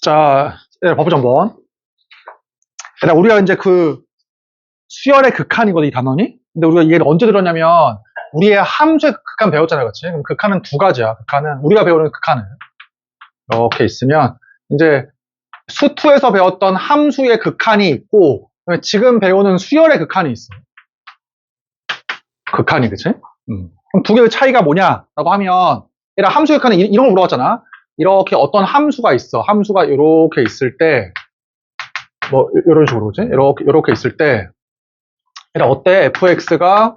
자, 봐보자 한번. 우리가 이제 그 수열의 극한이거든, 이 단원이. 근데 우리가 얘를 언제 들었냐면 우리의 함수의 극한 배웠잖아요, 그렇지? 그럼 극한은 두 가지야. 극한은 우리가 배우는 극한은 이렇게 있으면 이제 수2에서 배웠던 함수의 극한이 있고 지금 배우는 수열의 극한이 있어. 극한이, 그치? 그럼 두 개의 차이가 뭐냐라고 하면 얘랑 함수의 극한은 이런 걸 물어봤잖아. 이렇게 어떤 함수가 있어. 함수가 이렇게 있을 때 뭐 이런 식으로, 그치? 이렇게 있을 때 얘랑 어때? fx가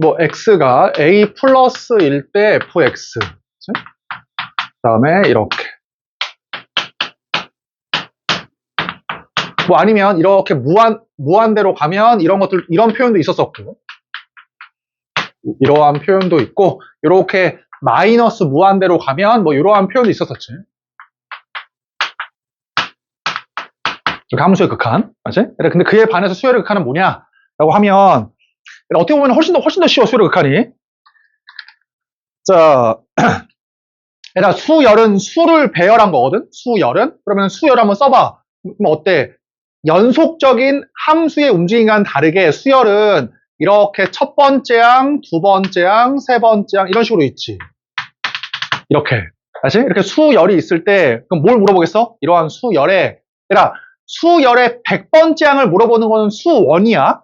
뭐 x가 a 플러스일 때 fx, 그치? 그 다음에 이렇게 뭐 아니면 이렇게 무한대로 가면 이런 것들, 이런 표현도 있었었고 이러한 표현도 있고 이렇게 마이너스 무한대로 가면 뭐 이러한 표현도 있었었지. 이렇게 함수의 극한, 맞지? 근데 그에 반해서 수열의 극한은 뭐냐라고 하면 어떻게 보면 훨씬 더 쉬워, 수열의 극한이. 자, 얘들아, 수열은 수를 배열한 거거든. 수열은. 그러면 수열 한번 써봐. 그럼 어때? 연속적인 함수의 움직임과는 다르게 수열은 이렇게 첫 번째 항, 두 번째 항, 세 번째 항 이런 식으로 있지. 이렇게. 알지? 이렇게 수열이 있을 때 그럼 뭘 물어보겠어? 이러한 수열에 얘들아, 수열의 100번째 항을 물어보는 거는 수원이야.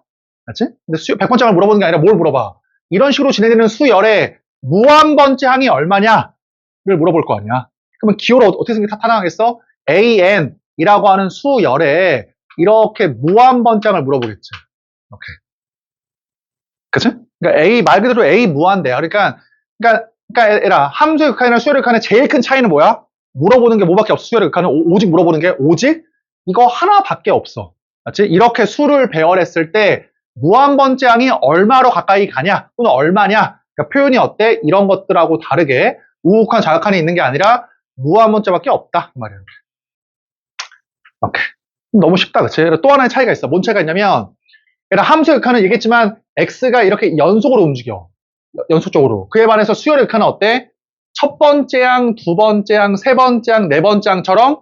알지? 근데 100번째 항을 물어보는 게 아니라 뭘 물어봐? 이런 식으로 진행되는 수열의 무한번째 항이 얼마냐를 물어볼 거 아니야. 그러면 기호를 어떻게 나타나겠어? an이라고 하는 수열에 이렇게 무한번째 항을 물어보겠지. 이렇게. 그치? 그러니까 A, 말 그대로 A 무한대야. 그러니까 얘라, 함수의 극한이랑 수열의 극한의 제일 큰 차이는 뭐야? 물어보는 게 뭐밖에 없어. 수열의 극한은 오직 물어보는 게 오직 이거 하나밖에 없어. 맞지? 이렇게 수를 배열했을 때 무한번째 항이 얼마로 가까이 가냐 또는 얼마냐, 그러니까 표현이 어때? 이런 것들하고 다르게 우극한 자극한이 있는 게 아니라 무한번째밖에 없다 그 말이야. 오케이. 너무 쉽다, 그치? 또 하나의 차이가 있어. 뭔 차이가 있냐면 함수의 극한은 얘기했지만 x가 이렇게 연속으로 움직여. 연속적으로. 그에 반해서 수열의 극한은 어때? 첫 번째 항, 두 번째 항, 세 번째 항, 네 번째 항처럼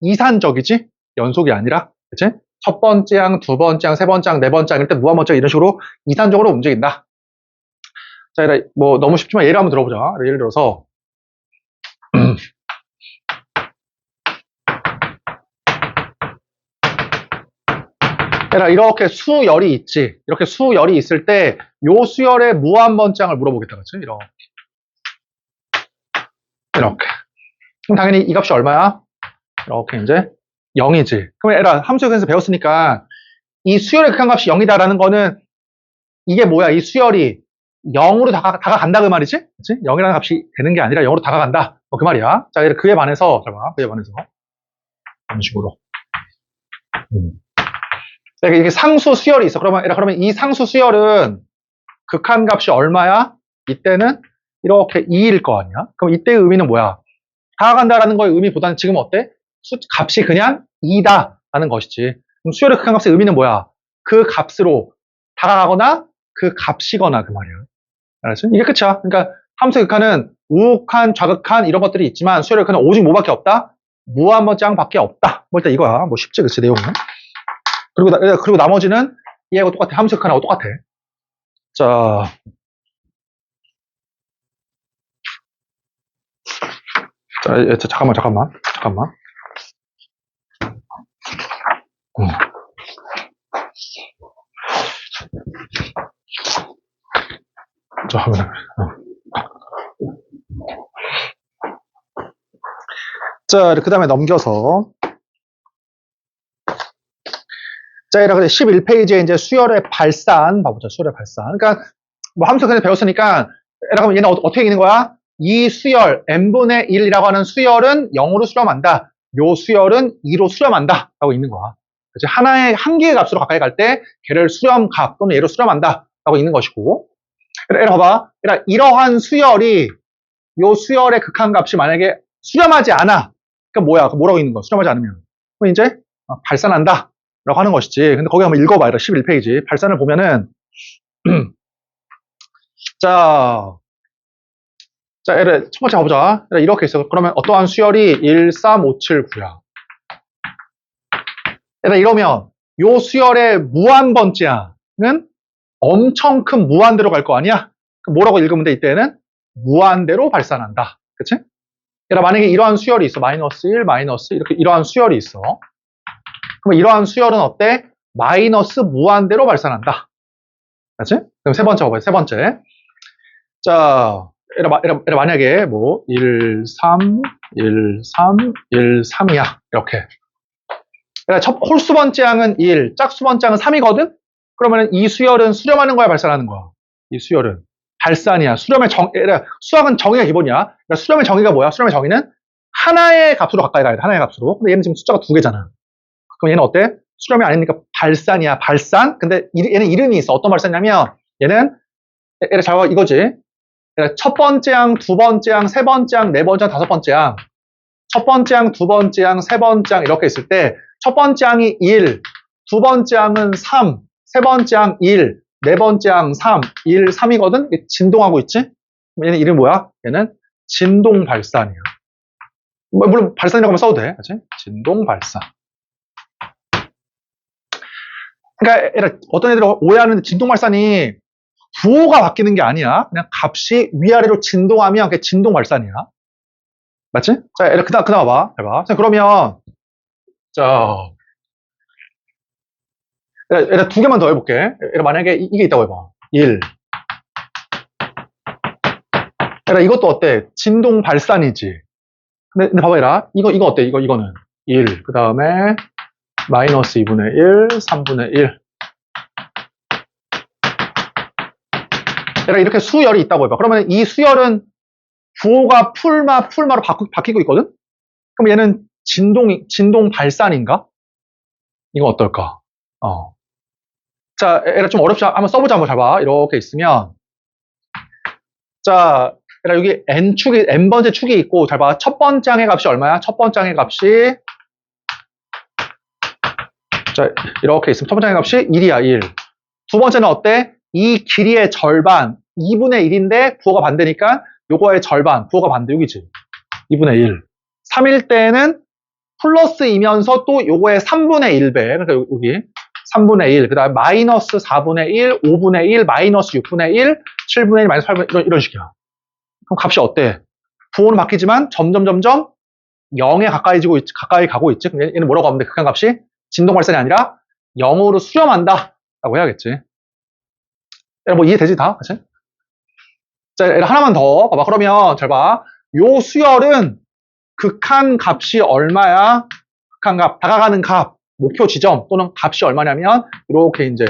이산적이지? 연속이 아니라. 그치? 첫 번째 항, 두 번째 항, 세 번째 항, 네 번째 항일 때 무한번째 이런 식으로 이산적으로 움직인다. 자, 뭐 너무 쉽지만 예를 한번 들어보자. 예를 들어서 이렇게 수열이 있지. 이렇게 수열이 있을 때 요 수열의 무한번째 항을 물어보겠다. 그치? 이렇게. 그럼 당연히 이 값이 얼마야? 이렇게 이제 0이지. 그럼 함수의 극한에서 배웠으니까 이 수열의 극한값이 0이다라는 거는 이게 뭐야? 이 수열이 0으로 다가간다 그 말이지? 그치? 0이라는 값이 되는 게 아니라 0으로 다가간다. 그 말이야. 자, 그에 반해서 그에 반해서 이런 식으로. 이게 상수 수열이 있어. 그러면 이 상수 수열은 극한값이 얼마야? 이때는 이렇게 2일 거 아니야? 그럼 이때의 의미는 뭐야? 다가간다라는 거의 의미보다는 지금 어때? 값이 그냥 2다라는 것이지. 그럼 수열의 극한값의 의미는 뭐야? 그 값으로 다가가거나 그 값이거나 그 말이야. 알았지? 이게 끝이야. 그러니까 함수의 극한은 우극한, 좌극한 이런 것들이 있지만 수열의 극한은 오직 뭐밖에 없다? 무한번째 항밖에 없다. 뭐 일단 이거야. 뭐 쉽지, 그치, 내용은. 그리고 나머지는 얘하고 똑같아. 함수의 극한하고 똑같아. 자, 잠깐만. 자, 하면. 자, 그 다음에 넘겨서. 자, 이렇게 11페이지에 이제 수열의 발산, 봐보자, 수열의 발산. 그러니까, 뭐 함수 그냥 배웠으니까, 그러면 얘는 어떻게 읽는 거야? 이 수열, n분의 1이라고 하는 수열은 0으로 수렴한다. 요 수열은 2로 수렴한다. 라고 있는 거야. 그치? 한 개의 값으로 가까이 갈 때, 걔를 수렴값 또는 얘로 수렴한다. 라고 있는 것이고. 봐봐. 이러한 수열이, 요 수열의 극한값이 만약에 수렴하지 않아. 그러니까 뭐야? 뭐라고 있는 거야? 수렴하지 않으면. 그럼 이제, 발산한다. 라고 하는 것이지. 근데 거기 한번 읽어봐요. 11페이지. 발산을 보면은, 자, 첫 번째 가보자. 이렇게 있어. 그러면 어떠한 수열이 1, 3, 5, 7, 9야. 얘들아, 이러면 요 수열의 무한번째항은 엄청 큰 무한대로 갈 거 아니야? 그럼 뭐라고 읽으면 돼, 이때는? 무한대로 발산한다. 그치? 얘들아, 만약에 이러한 수열이 있어. 마이너스 1, 마이너스 이렇게 이러한 수열이 있어. 그럼 이러한 수열은 어때? 마이너스 무한대로 발산한다. 그치? 그럼 세 번째 봐봐요. 세 번째. 자, 얘들아, 만약에 뭐 1, 3, 1, 3, 1, 3이야. 이렇게. 얘들아, 홀수 번째항은 1, 짝수 번째항은 3이거든? 그러면 이 수열은 수렴하는 거야, 발산하는 거야? 이 수열은 발산이야. 수렴의 수학은 정의가 기본이야. 그러니까 수렴의 정의가 뭐야? 수렴의 정의는 하나의 값으로 가까이 가야 돼. 하나의 값으로. 근데 얘는 지금 숫자가 2개잖아. 그럼 얘는 어때? 수렴이 아니니까 발산이야. 발산. 근데 얘는 이름이 있어. 어떤 발산이냐면 얘는 얘를 잘 봐. 이거지. 얘는 첫 번째 항, 두 번째 항, 세 번째 항, 네 번째 항, 다섯 번째 항. 첫 번째 항, 두 번째 항, 세 번째 항 이렇게 있을 때 첫 번째 항이 1, 두 번째 항은 3, 세 번째 항 1, 네 번째 항 3, 1, 3이거든? 진동하고 있지? 얘는 이름이 뭐야? 얘는 진동 발산이야. 물론 발산이라고 하면 써도 돼. 그치? 진동 발산. 그러니까 어떤 애들이 오해하는 진동 발산이 부호가 바뀌는 게 아니야. 그냥 값이 위아래로 진동하면 그게 진동 발산이야. 맞지? 자, 그다음 봐봐. 해봐. 자, 그러면 자, 얘들아, 2개만 더 해볼게. 얘들아, 만약에 이게 있다고 해봐. 1. 얘들아, 이것도 어때? 진동 발산이지. 근데 봐봐, 얘들아. 이거 어때? 이거는 1. 그 다음에 마이너스 2분의 1, 3분의 1. 얘들아, 이렇게 수열이 있다고 해봐. 그러면 이 수열은 부호가 풀마로 바뀌고 있거든? 그럼 얘는 진동 발산인가? 이건 어떨까? 자, 얘들아, 좀 어렵지? 한번 써보자. 한번 잘 봐. 이렇게 있으면. 자, 얘들아, 여기 n번째 축이 있고, 잘 봐. 첫 번째 항의 값이 얼마야? 첫 번째 항의 값이, 자, 이렇게 있으면 첫 번째 항의 값이 1이야, 1. 두 번째는 어때? 이 길이의 절반, 2분의 1인데, 부호가 반대니까, 요거의 절반, 부호가 반대, 여기지. 2분의 1. 3일 때는 플러스이면서 또 요거의 3분의 1배. 그러니까 여기 3분의 1. 그 다음에 마이너스 4분의 1, 5분의 1, 마이너스 6분의 1, 7분의 1, 마이너스 8분의 1, 이런 식이야. 그럼 값이 어때? 부호는 바뀌지만 점점 0에 가까이 가고 있지. 그럼 얘는 뭐라고 하면 돼? 극한값이 진동 발산이 아니라 0으로 수렴한다 라고 해야겠지. 뭐 이해되지 다? 그치? 자, 하나만 더 봐봐. 그러면 잘 봐. 요 수열은 극한값이 얼마야? 극한값, 다가가는 값, 목표 지점 또는 값이 얼마냐면 이렇게 이제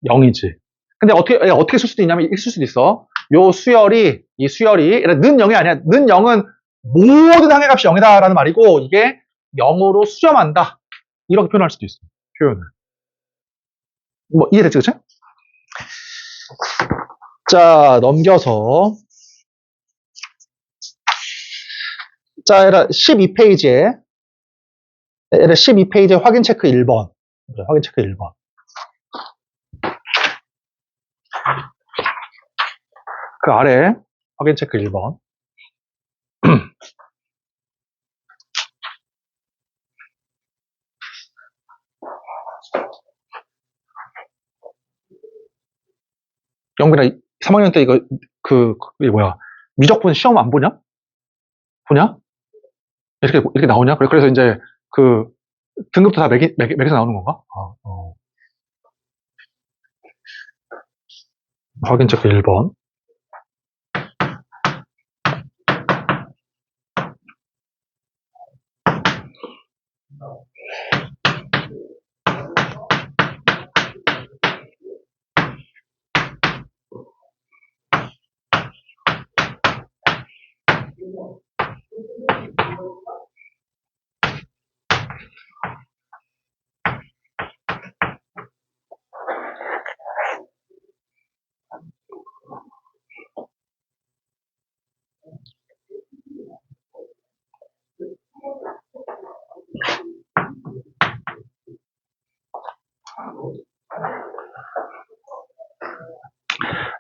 0이지. 근데 어떻게 쓸 수도 있냐면 이렇게 쓸 수도 있어. 이 수열이 는 0이 아니야. 는 0은 모든 항의 값이 0이다라는 말이고 이게 0으로 수렴한다. 이렇게 표현할 수도 있어. 표현을. 뭐 이해됐지, 그치? 자, 넘겨서 자, 12페이지에 12페이지에 확인 체크 1번. 확인 체크 1번. 그 아래 확인 체크 1번. 영빈아, 3학년 때 이게 뭐야? 미적분 시험 안 보냐? 보냐? 이렇게 나오냐? 그래서 이제 등급도 다 매겨서 나오는 건가? 확인 체크 1번.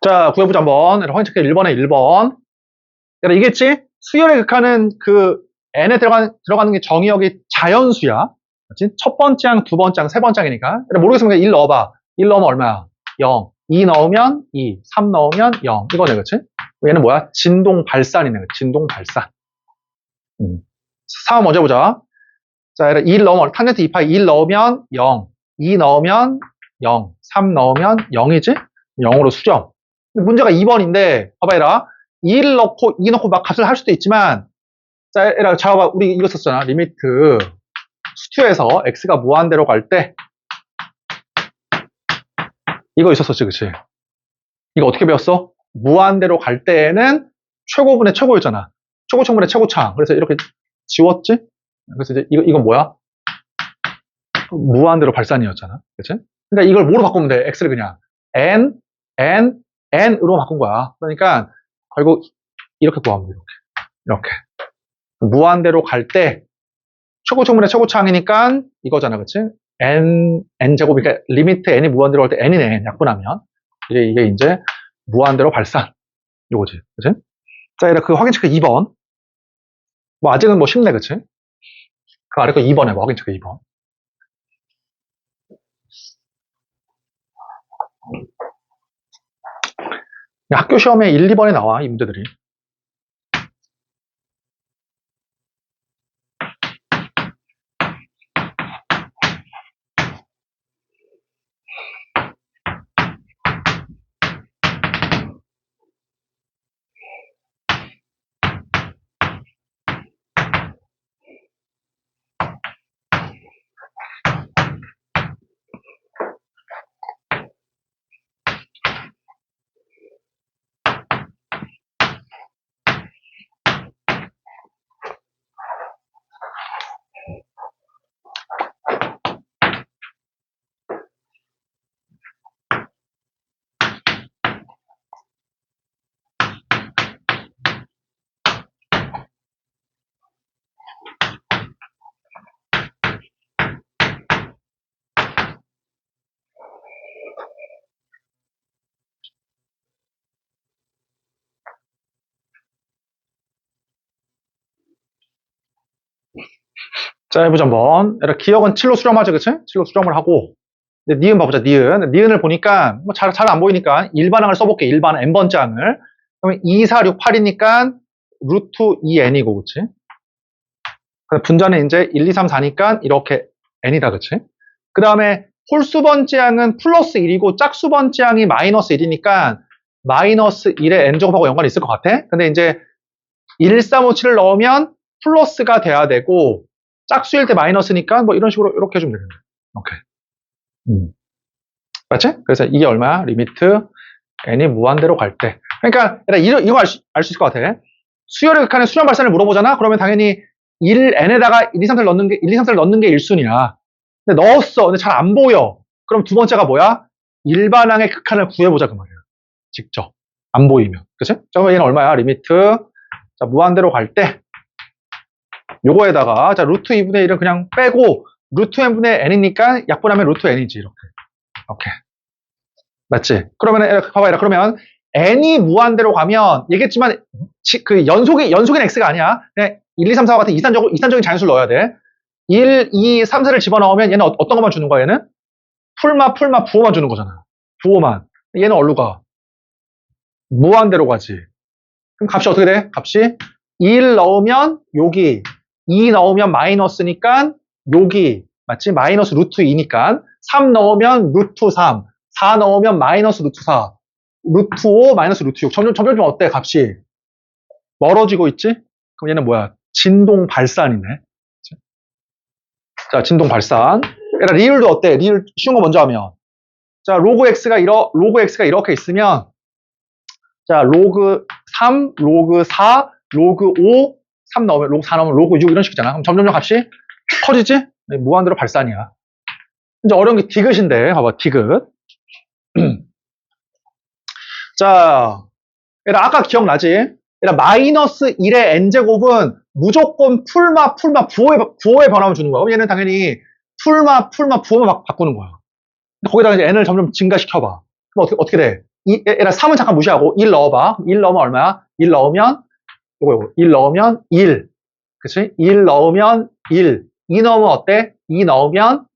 자, 구해보자 한번. 확인 체크 1번에 1번. 이겠지? 수열의 극한은 n에 들어가는 게 정의역이 자연수야. 그치? 첫 번째 항, 두 번째 항, 세 번째 항이니까. 모르겠으면 그냥 1 넣어봐. 1 넣으면 얼마야? 0. 2 넣으면 2. 3 넣으면 0. 이거네, 그치? 얘는 뭐야? 진동 발산이네. 진동 발산. 3 먼저 보자. 자, 1 넣으면, 탄젠트 2파이 1 넣으면 0. 2 넣으면 0. 3 넣으면 0이지? 0으로 수렴. 문제가 2번인데, 봐봐, 얘라. 1 넣고, 2 넣고 막 값을 할 수도 있지만, 자, 얘라, 잡아봐. 우리 이거 썼잖아. 리미트. 수투에서 x가 무한대로 갈 때, 이거 있었었지, 그치? 이거 어떻게 배웠어? 무한대로 갈 때에는 최고분의 최고였잖아. 최고청분의 최고창. 그래서 이렇게 지웠지? 그래서 이제 이건 뭐야? 무한대로 발산이었잖아. 그치? 그러니까 이걸 뭐로 바꾸면 돼? x를 그냥 n으로 바꾼 거야. 그러니까 결국 이렇게 구하면 돼. 이렇게. 무한대로 갈 때 최고청분의 최고창이니까 이거잖아. 그치? n제곱이, 그러니까 리미트 n이 무한대로 갈 때 n이네. 약분하면. 이게 이제 무한대로 발산. 요거지. 그치? 자, 그 확인 체크 2번. 뭐 아직은 뭐 쉽네. 그치? 그 아래 거 2번 해봐. 확인 체크 2번. 학교 시험에 1, 2번에 나와, 이 문제들이. 자, 해보자, 한번. 기억은 7로 수렴하죠, 그치? 7로 수렴을 하고. 니은 봐보자, 니은. 니은을 보니까, 뭐 잘 안 보이니까, 일반항을 써볼게, 일반 n번째 항을. 그러면 2, 4, 6, 8이니까, 루트 2n이고, 그치? 분자는 이제 1, 2, 3, 4니까, 이렇게 n이다, 그치? 그 다음에, 홀수번째 항은 플러스 1이고, 짝수번째 항이 마이너스 1이니까, 마이너스 1의 n제곱하고 연관이 있을 것 같아? 근데 이제, 1, 3, 5, 7을 넣으면, 플러스가 돼야 되고, 짝수일 때 마이너스니까 뭐 이런 식으로 이렇게 해주면 되겠네. 오케이. 맞지? 그래서 이게 얼마야? 리미트 n이 무한대로 갈 때. 그러니까 이거 알 수 있을 것 같아. 수열의 극한의 수렴 발산을 물어보잖아. 그러면 당연히 1n에다가 1, 2, 3, 4를 넣는 게 1, 2, 3, 4를 넣는 게 1순위야. 근데 넣었어. 근데 잘 안 보여. 그럼 두 번째가 뭐야? 일반항의 극한을 구해보자 그 말이야. 직접. 안 보이면. 그치? 자, 그럼 얘는 얼마야? 리미트 자, 무한대로 갈 때 요거에다가 자 루트 2분의 1은 그냥 빼고 루트 n분의 n이니까 약분하면 루트 n이지 이렇게. 오케이. 맞지? 그러면 봐봐. 그러면 n이 무한대로 가면 얘기했지만 그 연속인 x가 아니야. 그냥 1, 2, 3, 4와 같은 이산적인 자연수를 넣어야 돼. 1, 2, 3, 4를 집어넣으면 얘는 어떤 것만 주는 거야 얘는? 풀마 부호만 주는 거잖아. 부호만. 얘는 어디로 가? 무한대로 가지. 그럼 값이 어떻게 돼? 값이 1 넣으면 여기 2 넣으면 마이너스니까 여기 맞지? 마이너스 루트 2니까 3 넣으면 루트 3 4 넣으면 마이너스 루트 4 루트 5 마이너스 루트 6 점점 어때? 값이 멀어지고 있지? 그럼 얘는 뭐야? 진동 발산이네. 자, 진동 발산. 리을도 어때? 리을 쉬운 거 먼저 하면 자, 로그 x가 이렇게 있으면 자, 로그 3, 로그 4, 로그 5, 3 넣으면, 로그 4 넣으면 로그 6 이런 식이잖아. 그럼 점점 값이 커지지? 네, 무한대로 발산이야. 이제 어려운 게 디귿인데, 봐봐, 디귿. 자, 아까 기억나지? 마이너스 1의 n제곱은 무조건 풀마, 부호에 변화만 주는 거야. 그럼 얘는 당연히 풀마, 부호만 바꾸는 거야. 거기다가 이제 n을 점점 증가시켜봐. 그럼 어떻게 돼? 3은 잠깐 무시하고 1 넣어봐. 1 넣으면 얼마야? 1 넣으면 요거 1 넣으면 1 그치? 1 넣으면 1 2 넣으면 어때? 2 넣으면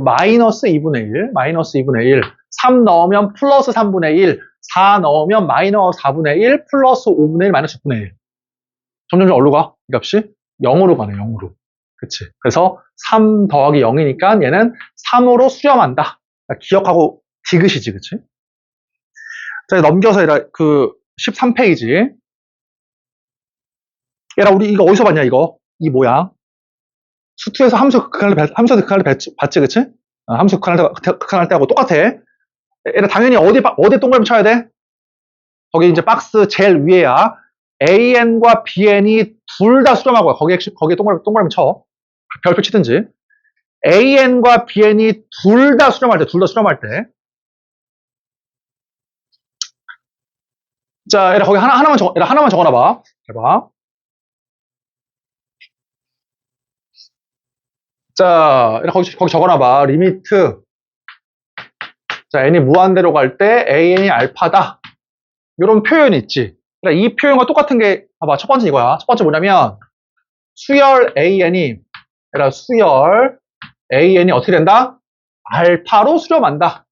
마이너스 2분의 1, 마이너스 2분의 1, 3 넣으면 플러스 3분의 1, 4 넣으면 마이너스 4분의 1, 플러스 5분의 1, 마이너스 6분의 1. 점점 어디로 가? 이 값이 0으로 가네, 0으로. 그치. 그래서 3 더하기 0이니까 얘는 3으로 수렴한다. 기억하고 디귿이지, 그치? 자, 넘겨서 그 13페이지. 얘라, 우리 이거 어디서 봤냐, 이거? 이 모양. 수투에서 함수 극한을 봤지, 그치? 함수 극한할 때하고 똑같아. 얘라, 당연히 어디 동그라미 쳐야 돼? 거기 이제 박스 제일 위에야. AN과 BN이 둘 다 수렴하고요. 거기에 동그라미 쳐. 별표 치든지. AN과 BN이 둘 다 수렴할 때. 자, 얘라, 거기 하나만 적어놔봐. 해봐. 자, 거기 적어놔봐. 리미트. 자, n이 무한대로 갈 때 an이 알파다. 이런 표현이 있지. 그러니까 이 표현과 똑같은 게, 봐봐. 첫 번째 이거야. 첫 번째 뭐냐면, 수열 an이 어떻게 된다? 알파로 수렴한다.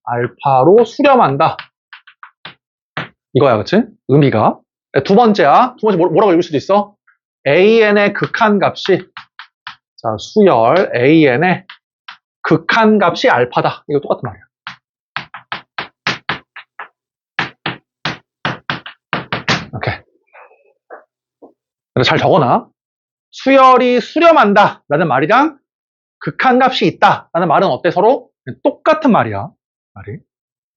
알파로 수렴한다. 이거야, 그치? 의미가. 두 번째야. 두 번째 뭐라고 읽을 수도 있어? an의 극한값이, 자, 수열 an의 극한값이 알파다. 이거 똑같은 말이야. 오케이. 잘 적어놔. 수열이 수렴한다 라는 말이랑 극한값이 있다 라는 말은 어때? 서로 똑같은 말이야. 말이.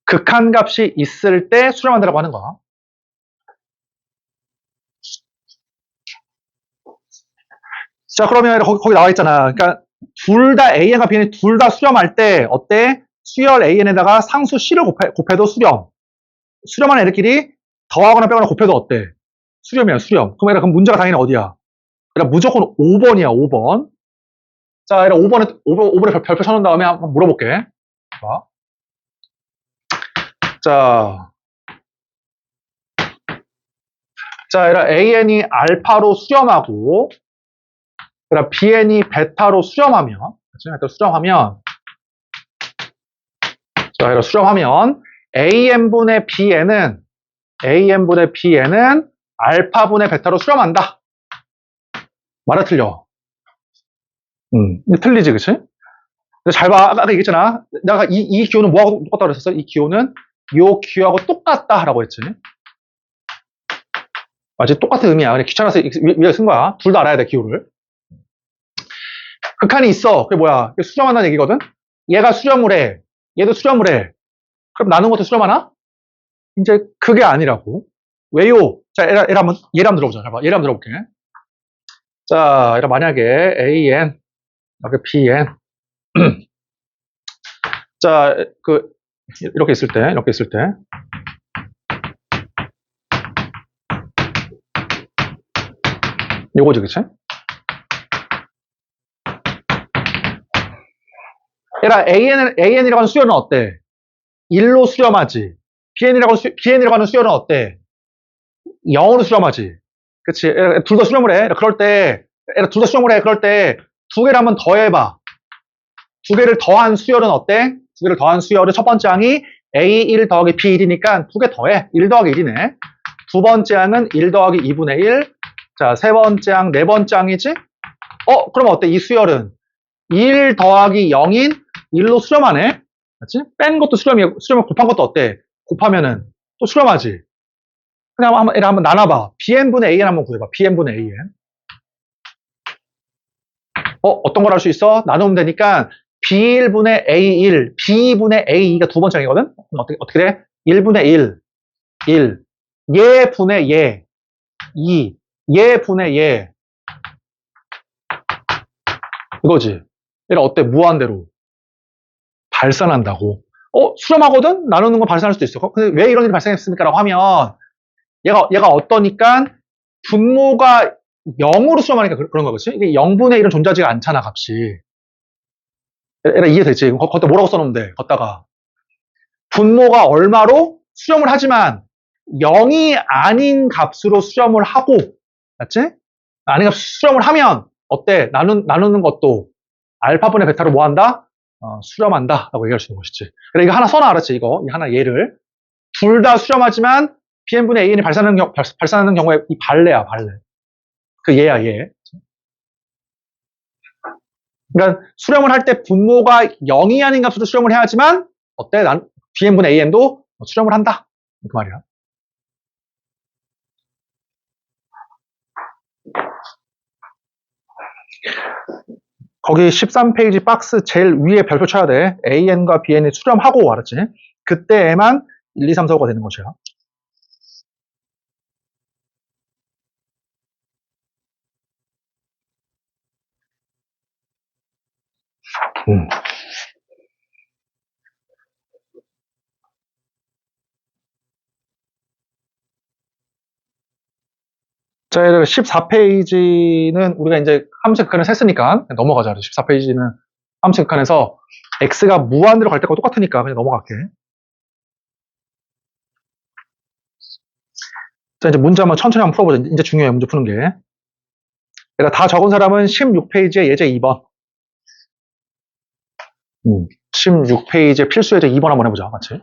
극한값이 있을 때 수렴한다라고 하는 거야. 자, 그러면 거기 나와 있잖아. 그러니까 둘 다 AN과 BN이 둘 다 수렴할 때 어때? 수열 AN에다가 상수 C를 곱해도 수렴. 수렴하는 애들끼리 더하거나 빼거나 곱해도 어때? 수렴이야, 수렴. 그럼 문제가 당연히 어디야? 그러니까 무조건 5번이야, 5번. 자, 5번에 별표 쳐놓은 다음에 한번 물어볼게. 자, AN이 알파로 수렴하고, BN이 베타로 수렴하면, AN분의 BN은 알파분의 베타로 수렴한다. 말이 틀려. 틀리지, 그치? 잘 봐. 아까 얘기했잖아. 내가 이 기호는 뭐하고 똑같다고 그랬었어? 이 기호는 요 기호하고 똑같다. 라고 했지. 맞지? 똑같은 의미야. 그냥 귀찮아서 위에 쓴 거야. 둘 다 알아야 돼, 기호를. 극한이 있어. 그게 뭐야? 수렴한다는 얘기거든? 얘가 수렴을 해. 얘도 수렴을 해. 그럼 나눈 것도 수렴하나? 이제 그게 아니라고. 왜요? 자, 얘를 한번 들어보자. 봐. 얘를 한번 들어볼게. 자, 만약에 AN, 여기 BN. 자, 이렇게 있을 때. 요거지, 그치? 얘라, AN이라고 하는 수열은 어때? 1로 수렴하지. BN이라고 하는 수열은 어때? 0으로 수렴하지. 그치? 둘 다 수렴을 해. 그럴 때 두 개를 한번 더해봐. 두 개를 더한 수열은 어때? 두 개를 더한 수열은 첫 번째 항이 A1 더하기 B1이니까 두 개 더해. 1 더하기 1이네. 두 번째 항은 1 더하기 2분의 1. 자, 세 번째 항, 네 번째 항이지? 그럼 어때? 이 수열은 1 더하기 0인 1로 수렴하네? 맞지? 뺀 것도 수렴이고, 곱한 것도 어때? 곱하면은 또 수렴하지? 그냥 한번 나눠봐. BN분의 AN 한번 구해봐. BN분의 AN. 어떤 걸 할 수 있어? 나누면 되니까 B1분의 A1, B분의 A2가 두 번째 항이거든? 그럼 어떻게 돼? 1분의 1, 얘 분의 얘, 2, 얘 분의 얘. 이거지. 얘가 어때? 무한대로 발산한다고. 수렴하거든? 나누는 건 발산할 수도 있어. 근데 왜 이런 일이 발생했습니까? 라고 하면 얘가 어떠니까 분모가 0으로 수렴하니까 그런 거겠지? 이게 0분의 1은 존재하지가 않잖아, 값이. 얘가 이해되지? 걷다 뭐라고 써놓으면 돼, 걷다가. 분모가 얼마로 수렴을 하지만 0이 아닌 값으로 수렴을 하고, 맞지? 아닌 값 수렴을 하면 어때? 나누는 것도 알파분의 베타로 뭐 한다? 수렴한다 라고 얘기할 수 있는 것이지. 그래, 이거 하나 써놔, 알았지? 이거 하나 예를 둘 다 수렴하지만 Bn분의 An이 발산하는 경우에 이 발레야, 발레. 그 얘야, 얘. 그러니까 수렴을 할 때 분모가 0이 아닌 값으로 수렴을 해야지만 어때? 난 Bn분의 An도 수렴을 한다. 그 말이야. 거기 13페이지 박스 제일 위에 별표 쳐야 돼. AN과 BN이 수렴하고, 알았지? 그때에만 1, 2, 3, 4, 5가 되는 것이야. 자, 14페이지는 우리가 이제 함수 극한을 셌으니까 넘어가자. 14페이지는 함수 극한에서 x가 무한대로 갈 때가 똑같으니까 그냥 넘어갈게. 자, 이제 문제 한번 천천히 한번 풀어보자. 이제 중요해, 문제 푸는 게. 그러니까 다 적은 사람은 16페이지에 예제 2번. 16페이지에 필수 예제 2번 한번 해보자. 맞지?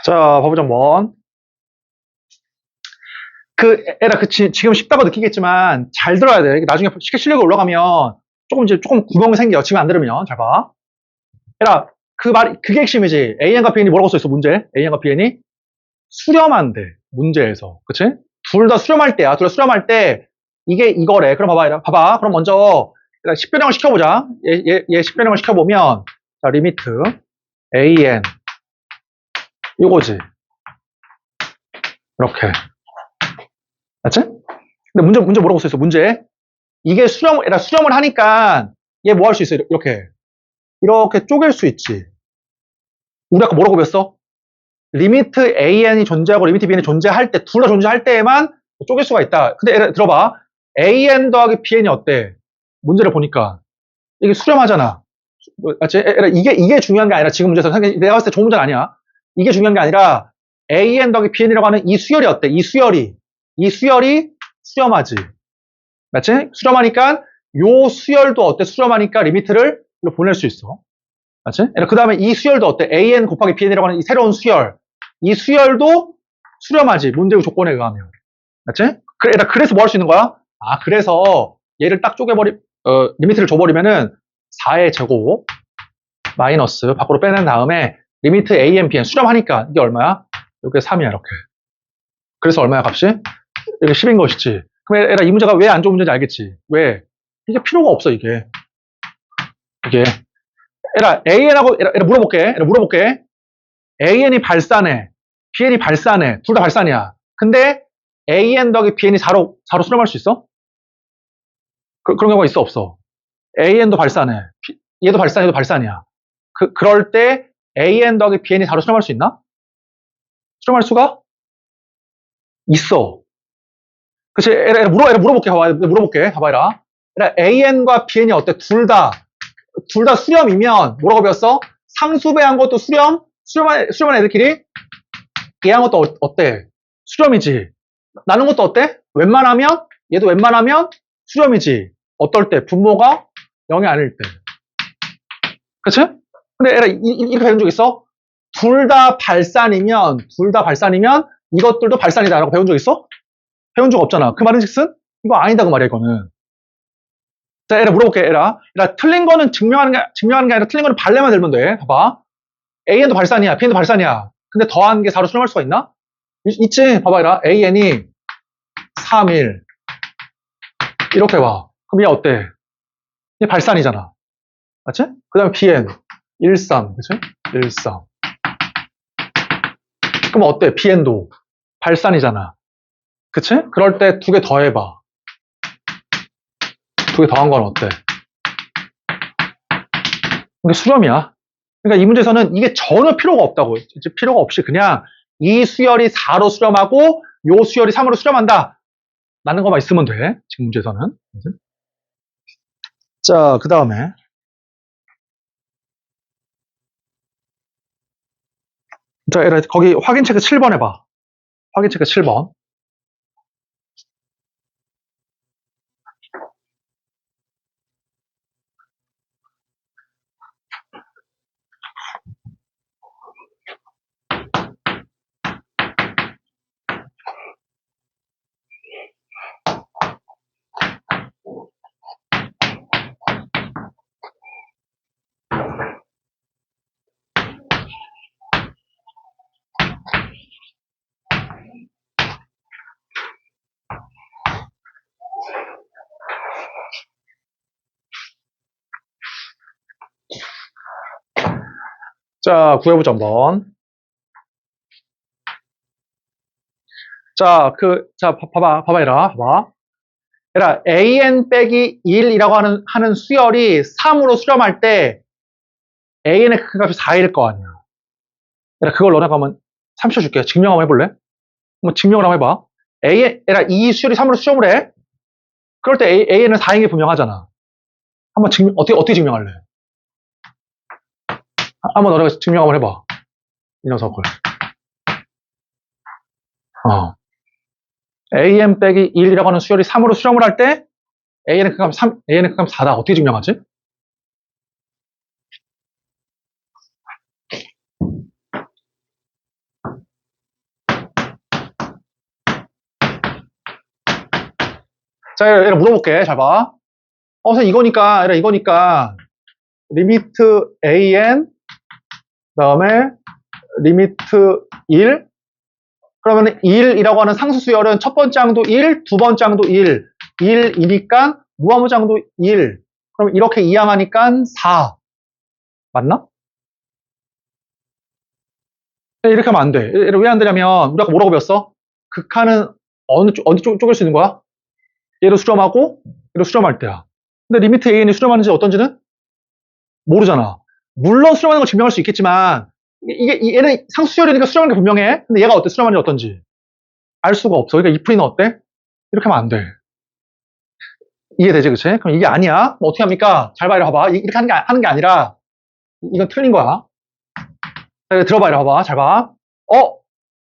자, 봐보자, 뭐. 지금 쉽다고 느끼겠지만, 잘 들어야 돼. 나중에 쉽게 실력이 올라가면, 조금 구멍이 생겨. 지금 안 들으면. 잘 봐. 그게 핵심이지. AN과 BN이 뭐라고 써있어, 문제? AN과 BN이? 수렴한대. 문제에서. 그치? 둘 다 수렴할 때야. 둘 다 수렴할 때, 이게 이거래. 그럼 봐봐. 그럼 먼저, 10변형을 시켜보자. 얘 10변형을 시켜보면, 자, 리미트, AN. 이거지. 이렇게. 맞지? 근데 문제 뭐라고 써있어? 문제. 이게 수렴을 하니까 얘 뭐 할 수 있어? 이렇게 쪼갤 수 있지. 우리 아까 뭐라고 배웠어? 리미트 AN이 존재하고 리미트 BN이 존재할 때, 둘 다 존재할 때에만 쪼갤 수가 있다. 근데 들어봐. AN 더하기 BN이 어때? 문제를 보니까 이게 수렴하잖아. 맞지? 이게 중요한 게 아니라 지금 문제에서 내가 봤을 때 좋은 문제는 아니야. 이게 중요한 게 아니라 AN 더하기 BN이라고 하는 이 수열이 어때? 이 수열이 수렴하지. 맞지? 수렴하니까 요 수열도 어때? 수렴하니까 리미트를 보낼 수 있어. 맞지? 그 다음에 이 수열도 어때? AN 곱하기 BN이라고 하는 이 새로운 수열. 이 수열도 수렴하지. 문제의 조건에 의하면. 맞지? 그래서 뭐 할 수 있는 거야? 그래서 얘를 딱 리미트를 줘버리면은 4의 제곱 마이너스 밖으로 빼낸 다음에 리미트 AN, BN 수렴하니까 이게 얼마야? 이게 3이야, 이렇게. 그래서 얼마야, 값이? 이게 10인 것이지. 그럼 이 문제가 왜 안 좋은 문제인지 알겠지? 왜? 이게 필요가 없어, 이게. AN하고, 물어볼게. AN이 발산해. BN이 발산해. 둘 다 발산이야. 근데 AN 더하기 BN이 4로 수렴할 수 있어? 그런 경우가 있어, 없어? AN도 발산해. 얘도 발산이야. 그럴 때 AN 더하기 BN이 4로 수렴할 수 있나? 수렴할 수가 있어. 그치? 물어볼게. 봐봐. AN과 BN이 어때? 둘 다 둘 다 수렴이면 뭐라고 배웠어? 상수배한 것도 수렴한 애들끼리 얘한 것도 어때? 수렴이지. 나눈 것도 어때? 웬만하면 얘도 웬만하면 수렴이지. 어떨 때? 분모가 0이 아닐 때. 그치? 근데 얘라 이렇게 배운 적 있어? 둘 다 발산이면 이것들도 발산이다라고 배운 적 있어? 배운 적 없잖아. 그 말인즉슨 이거 아니다 그 말이야 이거는. 자, 얘라 물어볼게. 얘라 틀린 거는 증명하는 게 아니라 틀린 거는 발레만 들면 돼. 봐봐. AN도 발산이야. BN도 발산이야. 근데 더한 게 4로 수렴할 수가 있나? 있지. 봐봐. 얘라 AN이 3, 1 이렇게 봐. 그럼 얘 어때? 얘 발산이잖아. 맞지? 그 다음에 BN 1, 3 그치? 1, 3 그럼 어때? BN도 발산이잖아. 그치? 그럴 때 두 개 더해봐. 두 개 더한 건 어때? 근데 수렴이야. 그러니까 이 문제에서는 이게 전혀 필요가 없다고. 필요가 없이 그냥 이 수열이 4로 수렴하고 요 수열이 3으로 수렴한다. 라는 것만 있으면 돼. 지금 문제에서는. 자, 그 다음에. 자, 거기 확인 체크 7번 해봐. 확인 체크 7번. 자, 구해보자 한번. 자, 봐봐, 얘라, AN 빼기 1이라고 하는 수열이 3으로 수렴할 때 AN의 극한값이 4일 거 아니야. 얘라, 그걸 너네가 한번 30초 줄게. 증명 한번 해볼래? 한번 증명을 한번 해봐. 얘라, 이 수열이 3으로 수렴을 해? 그럴 때 AN은 4인 게 분명하잖아. 한번 어떻게 증명할래? 한번 너네가 증명 한번 해봐. 이 녀석을. AN 빼기 1이라고 하는 수열이 3으로 수렴을 할 때 AN의 극한값 4다. 어떻게 증명하지? 자, 얘라 물어볼게. 잘 봐. 선생님 이거니까 리미트 AN 그다음에 리미트 1 그러면 1이라고 하는 상수수열은 첫 번째 항도 1, 두 번째 항도 1이니까 무한무제 항도 1 그럼 이렇게 이항하니까 4 맞나? 이렇게 하면 안 돼. 왜 안 되냐면 우리가 뭐라고 배웠어? 극한은 어디 쪼갤 수 있는 거야? 얘로 수렴하고 얘로 수렴할 때야. 근데 리미트 AN이 수렴하는지 어떤지는 모르잖아. 물론 수렴하는 걸 증명할 수 있겠지만 얘는 상수수열이니까 수렴하는 게 분명해. 근데 얘가 수렴하는지 어떤지 알 수가 없어. 그러니까 이 풀이는 어때? 이렇게 하면 안 돼. 이해되지, 그치? 그럼 이게 아니야. 뭐 어떻게 합니까? 잘 봐, 이리 봐봐. 이렇게 하는 게 아니라 이건 틀린 거야. 자, 들어봐, 이리 봐봐. 잘 봐.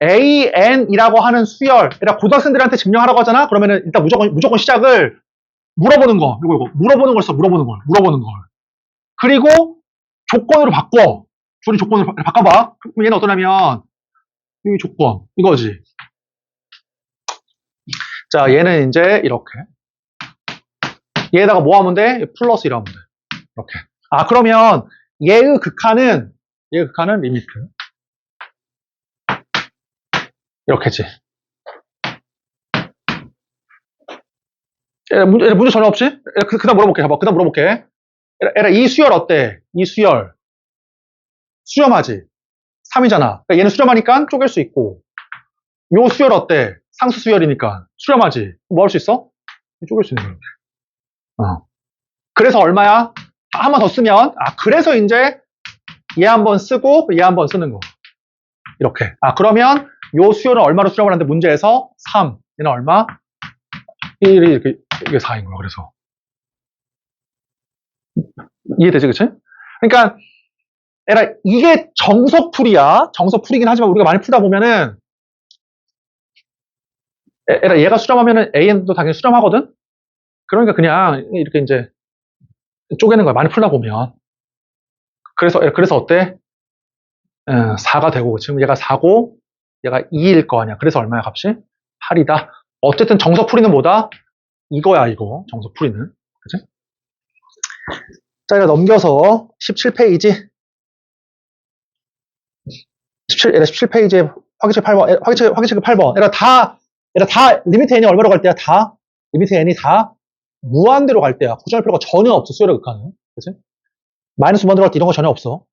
AN이라고 하는 수열. 그러니까 고등학생들한테 증명하라고 하잖아. 그러면은 일단 무조건 시작을 물어보는 거. 이거 물어보는 걸 써. 물어보는 걸. 그리고 조건으로 바꿔. 조리 조건으로 바꿔봐. 그럼 얘는 어떠냐면 이 조건 이거지. 자, 얘는 이제 이렇게 얘에다가 뭐 하면 돼? 플러스 1 하면 돼. 이렇게. 그러면 얘의 극한은 리미트 이렇게지. 문제 전혀 없이? 그 다음 물어볼게. 얘라, 이 수열 어때? 이 수열 수렴하지. 3이잖아. 그러니까 얘는 수렴하니까 쪼갤 수 있고 요 수열 어때? 상수 수열이니까 수렴하지. 뭐 할 수 있어? 쪼갤 수 있는 거야. 그래서 얼마야? 한 번 더 쓰면 그래서 이제 얘 한 번 쓰고 얘 한 번 쓰는 거. 이렇게. 그러면 요 수열은 얼마로 수렴을 하는데 문제에서 3. 얘는 얼마? 1이 이게 4인 거야. 그래서 이해되지, 그치? 그러니까, 얘라, 이게 정석풀이야. 정석풀이긴 하지만 우리가 많이 풀다 보면은, 얘라, 얘가 수렴하면은 AN도 당연히 수렴하거든? 그러니까 그냥 이렇게 이제 쪼개는 거야. 많이 풀다 보면. 그래서 어때? 4가 되고, 지금 얘가 4고, 얘가 2일 거 아니야. 그래서 얼마야, 값이? 8이다. 어쨌든 정석풀이는 뭐다? 이거야, 이거. 정석풀이는. 그치? 자, 이거 넘겨서 17페이지. 17페이지에 확인책 8번, 확인책 8번. 얘가 다, 리미트 n이 얼마로 갈 때야? 다, 리미트 n이 다 무한대로 갈 때야. 고정할 필요가 전혀 없어, 수열의 극한은. 그치? 마이너스 무한대로 갈 때 이런 거 전혀 없어.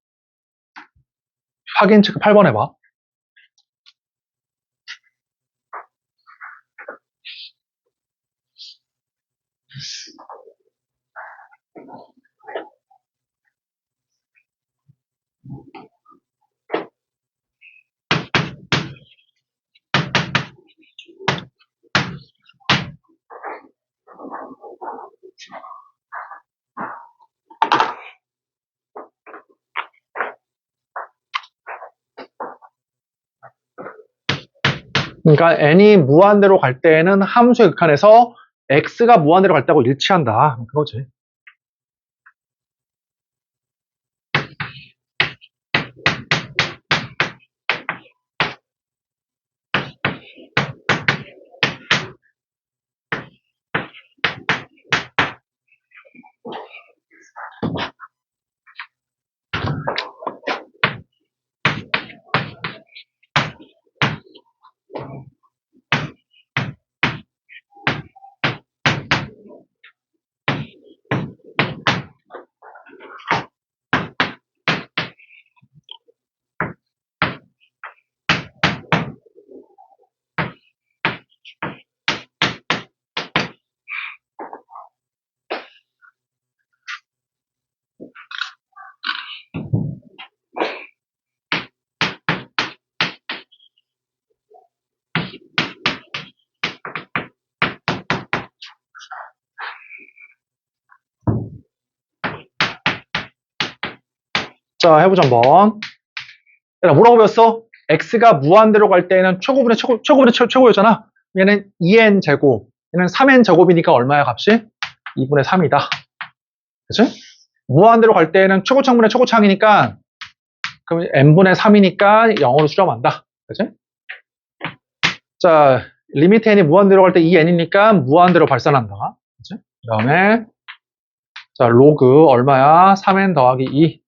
확인 체크 8번 해봐. 그러니까 n이 무한대로 갈 때에는 함수의 극한에서 x가 무한대로 갈 때하고 일치한다. 그거지. 자, 해보자 한번. 얘들아, 뭐라고 배웠어? x가 무한대로 갈 때에는 최고분의 최고였잖아. 얘는 2n 제곱, 얘는 3n 제곱이니까 얼마야, 값이? 2분의 3이다. 그치? 무한대로 갈 때에는 최고창분의 최고창이니까, 그럼 n분의 3이니까 0으로 수렴한다. 그치? 자, 리미트 n이 무한대로 갈 때 2n이니까 무한대로 발산한다. 그치? 그 다음에, 자, 로그 얼마야? 3n 더하기 2.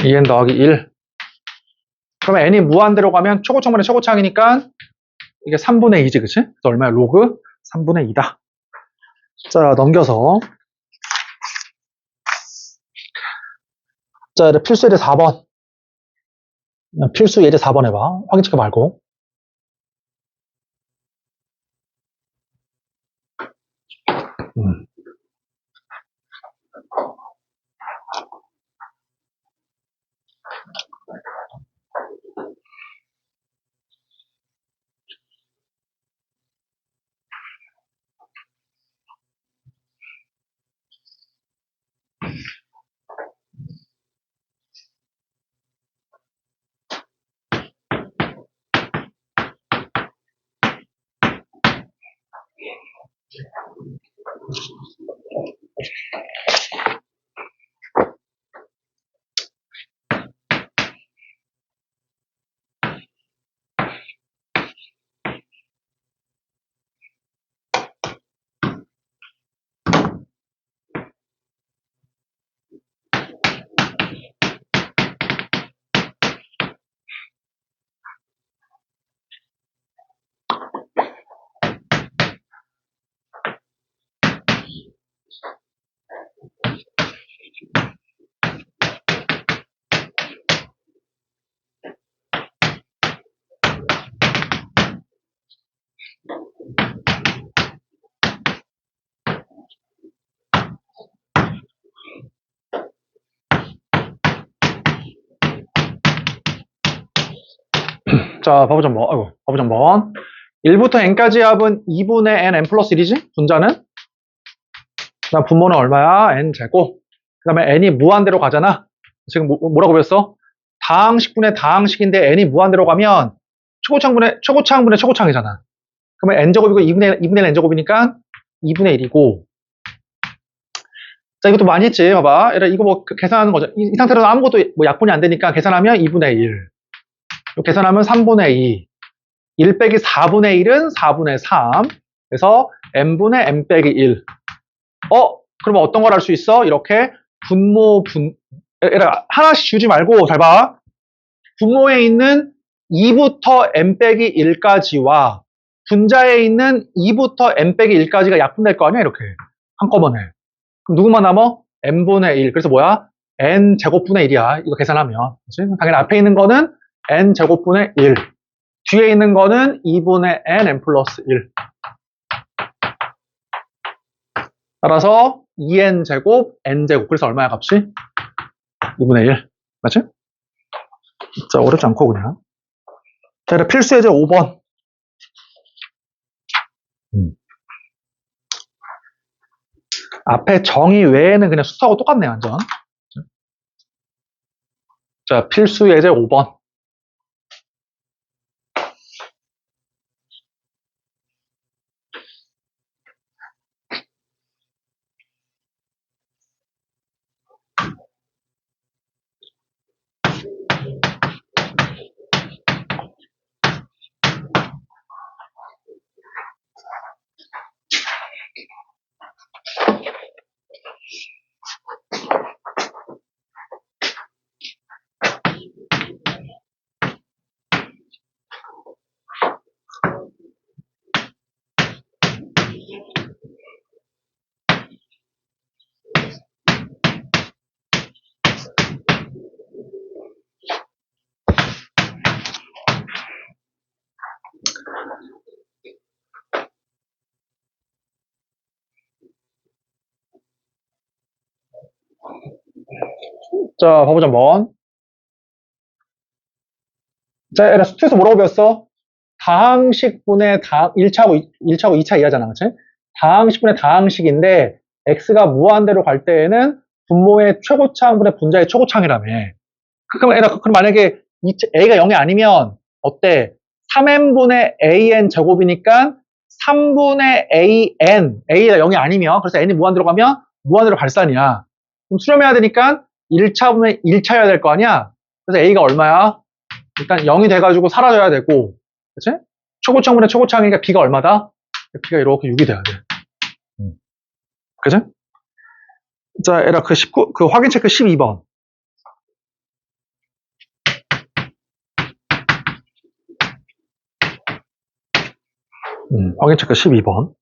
2n 더하기 1. 그러면 n이 무한대로 가면 최고창분의 최고창이니까 이게 3분의 2지, 그치? 그래서 얼마야? 로그 3분의 2다. 자, 넘겨서. 자, 필수 예제 4번. 필수 예제 4번 해봐. 확인 체크 말고. 자, 바보 점번. 아이고, 바보 점번. 1부터 n까지 합은 2분의 n 플러스 1이지? 분자는? 그다음 분모는 얼마야? n제곱. 그 다음에 n이 무한대로 가잖아. 지금 뭐라고 배웠어? 다항식분의 다항식인데 n이 무한대로 가면 초고차항분의 초고차항이잖아. 그러면 n제곱이고 2분의 1 n제곱이니까 2분의 1이고. 자, 이것도 많이 했지. 봐봐. 이거 뭐 계산하는 거죠. 이 상태로는 아무것도 뭐 약분이 안 되니까 계산하면 2분의 1. 계산하면 3분의 2. 1 빼기 4분의 1은 4분의 3. 그래서 n분의 n 빼기 1. 그러면 어떤 걸 할 수 있어? 이렇게 하나씩 주지 말고 잘 봐. 분모에 있는 2부터 n 빼기 1까지와 분자에 있는 2부터 n 빼기 1까지가 약분될 거 아니야? 이렇게 한꺼번에. 그럼 누구만 남아? n분의 1. 그래서 뭐야? n 제곱분의 1이야. 이거 계산하면. 그치? 당연히 앞에 있는 거는 n 제곱분의 1. 뒤에 있는 거는 2분의 n 플러스 1. 따라서 2n 제곱, n 제곱. 그래서 얼마야 값이? 2분의 1. 맞지? 진짜 어렵지 않고 그냥. 자, 그래 필수 예제 5번. 앞에 정의 외에는 그냥 수하고 똑같네 완전. 자, 필수 예제 5번. 자, 봐보자 한번. 자, 얘라 수트에서 뭐라고 배웠어? 다항식분의 1차하고 2차 이하잖아, 그치? 다항식분의 다항식인데 x가 무한대로 갈 때에는 분모의 최고차항분의 분자의 초고차항이라며. 그럼 만약에 a가 0이 아니면 어때? 3n분의 an 제곱이니까 3분의 a가 0이 아니면, 그래서 n이 무한대로 가면 무한대로 발산이야. 그럼 수렴해야 되니까 1차분의 1차여야 될 거 아니야? 그래서 a가 얼마야? 일단 0이 돼가지고 사라져야 되고, 그치? 초고차항분의 초고차항이니까 b가 얼마다? b가 이렇게 6이 돼야 돼. 그치? 자, 에라 그 확인 체크 12번. 확인 체크 12번.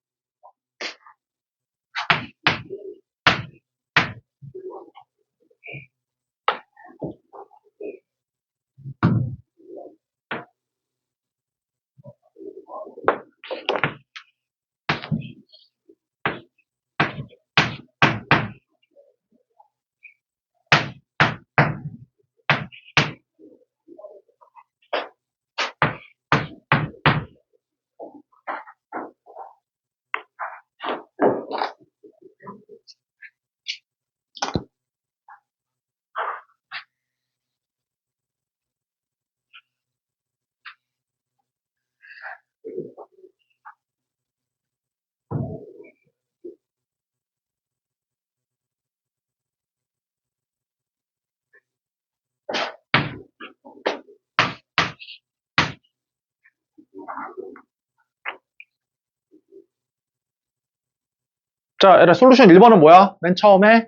자, 에라 솔루션 1번은 뭐야? 맨 처음에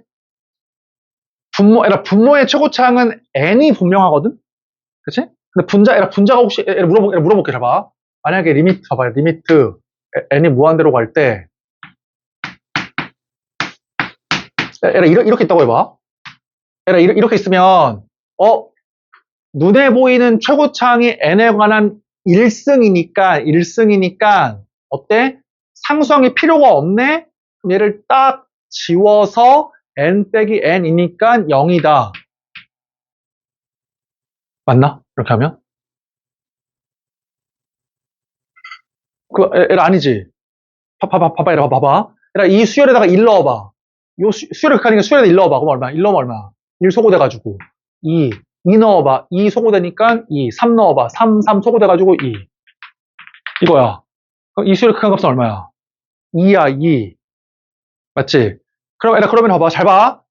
분모의 최고차항은 n이 분명하거든? 그치? 근데 분자가 혹시, 물어볼게, 봐봐. 만약에 봐봐요. 리미트, n이 무한대로 갈 때, 이렇게 있다고 해봐. 이렇게 있으면, 눈에 보이는 최고차항이 n에 관한 1승이니까, 어때? 상수항이 필요가 없네? 그럼 얘를 딱 지워서 n 빼기 n이니까 0이다. 맞나? 이렇게 하면? 아니지. 봐봐. 이 수열에다가 1 넣어봐. 요 수열을 극하니까 수열에다 1 넣어봐. 그럼 얼마? 1 넣으면 얼마? 1 소거돼가지고 2 넣어봐. 2 소거되니까 2 3 넣어봐. 3 소거돼가지고 2 이거야. 그럼 이 수열의 극한 값은 얼마야? 2야 2 맞지? 그러면 봐봐. 잘 봐.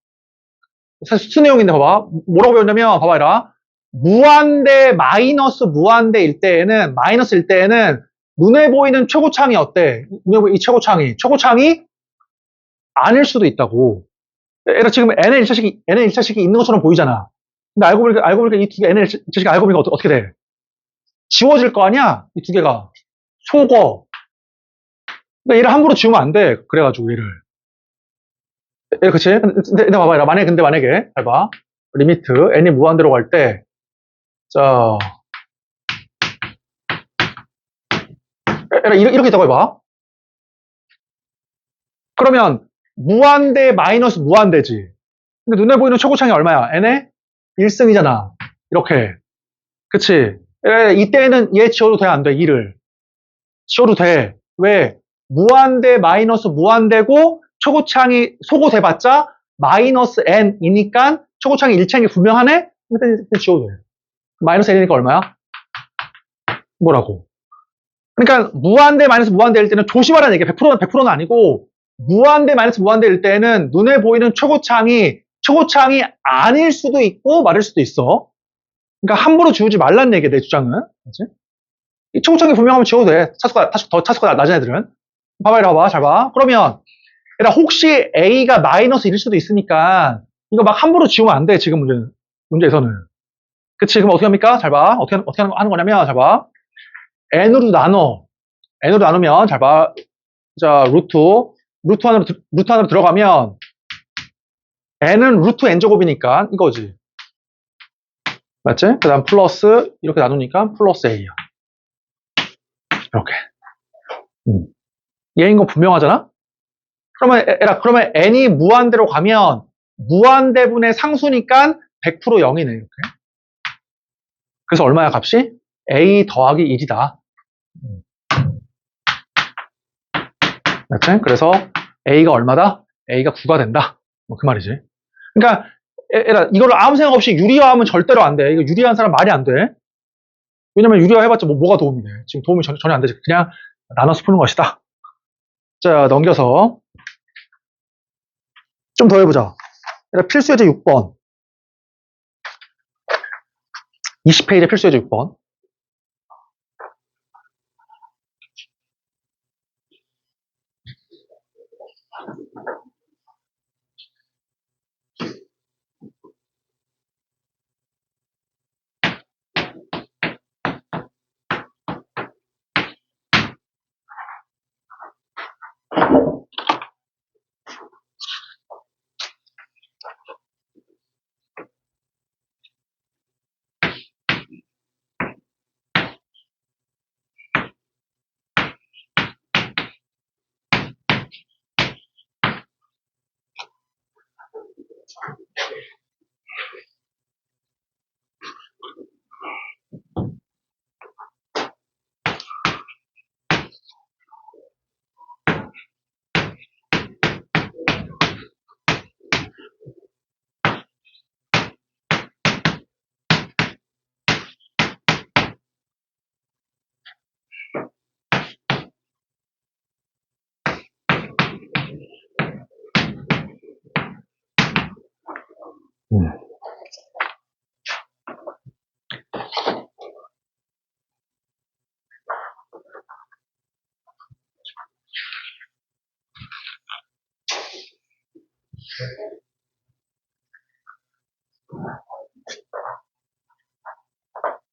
수 내용인데 봐봐. 뭐라고 배웠냐면 봐봐 얘라. 무한대 마이너스 무한대일 때에는 마이너스일 때에는 눈에 보이는 최고창이 어때? 이 최고창이 아닐 수도 있다고. 얘라 지금 n의 1차식이 있는 것처럼 보이잖아. 근데 알고 보니까 이 두 개 n의 1차식이 알고 보니까 어떻게 돼? 지워질 거 아니야? 이 두 개가 속어. 그러니까 얘를 함부로 지우면 안 돼. 그래가지고 얘를. 그치? 근데 봐봐. 만약에 잘 봐. 리미트 n이 무한대로 갈 때, 자, 이렇게 있다고 해봐. 그러면 무한대 마이너스 무한대지. 근데 눈에 보이는 최고창이 얼마야? n의 1승이잖아. 이렇게. 그치? 이때는 얘 지워도 돼? 안 돼? 2를. 지워도 돼. 왜? 무한대 마이너스 무한대고 최고창이 소거돼봤자 마이너스 n이니까 최고창이 1차인 게 분명하네? 일단 지워도 돼. 마이너스 n이니까 얼마야? 뭐라고? 그러니까 무한대 마이너스 무한대일 때는 조심하라는 얘기야. 100%는 아니고 무한대 마이너스 무한대일 때는 눈에 보이는 최고창이 아닐 수도 있고 말일 수도 있어. 그러니까 함부로 지우지 말라는 얘기야, 내 주장은. 그치? 이 최고창이 분명하면 지워도 돼. 차수가 낮은 애들은. 봐봐. 잘 봐. 그러면 혹시 A가 마이너스 1일 수도 있으니까 이거 막 함부로 지우면 안 돼, 지금 문제에서는. 그치? 그럼 어떻게 합니까? 잘 봐. 어떻게 하는 거냐면, 잘 봐. n으로 나누면, 잘 봐. 자, 루트 안으로 들어가면 n은 루트 n제곱이니까 이거지. 맞지? 그 다음 플러스 이렇게 나누니까 플러스 a야. 이렇게. 얘인 거 분명하잖아? 그러면 n이 무한대로 가면 무한대분의 상수니까 100% 0이네, 이렇게. 그래서 얼마야, 값이? a 더하기 1이다. 맞지? 그래서 a가 얼마다? a가 9가 된다. 뭐 그 말이지. 그러니까 이걸 아무 생각 없이 유리화하면 절대로 안 돼. 이거 유리화한 사람 말이 안 돼. 왜냐면 유리화 해봤자 뭐가 도움이 돼. 지금 도움이 전혀 안 되지. 그냥 나눠서 푸는 것이다. 자, 넘겨서 좀 더 해보자. 필수예제 6번. 20페이지 필수예제 6번.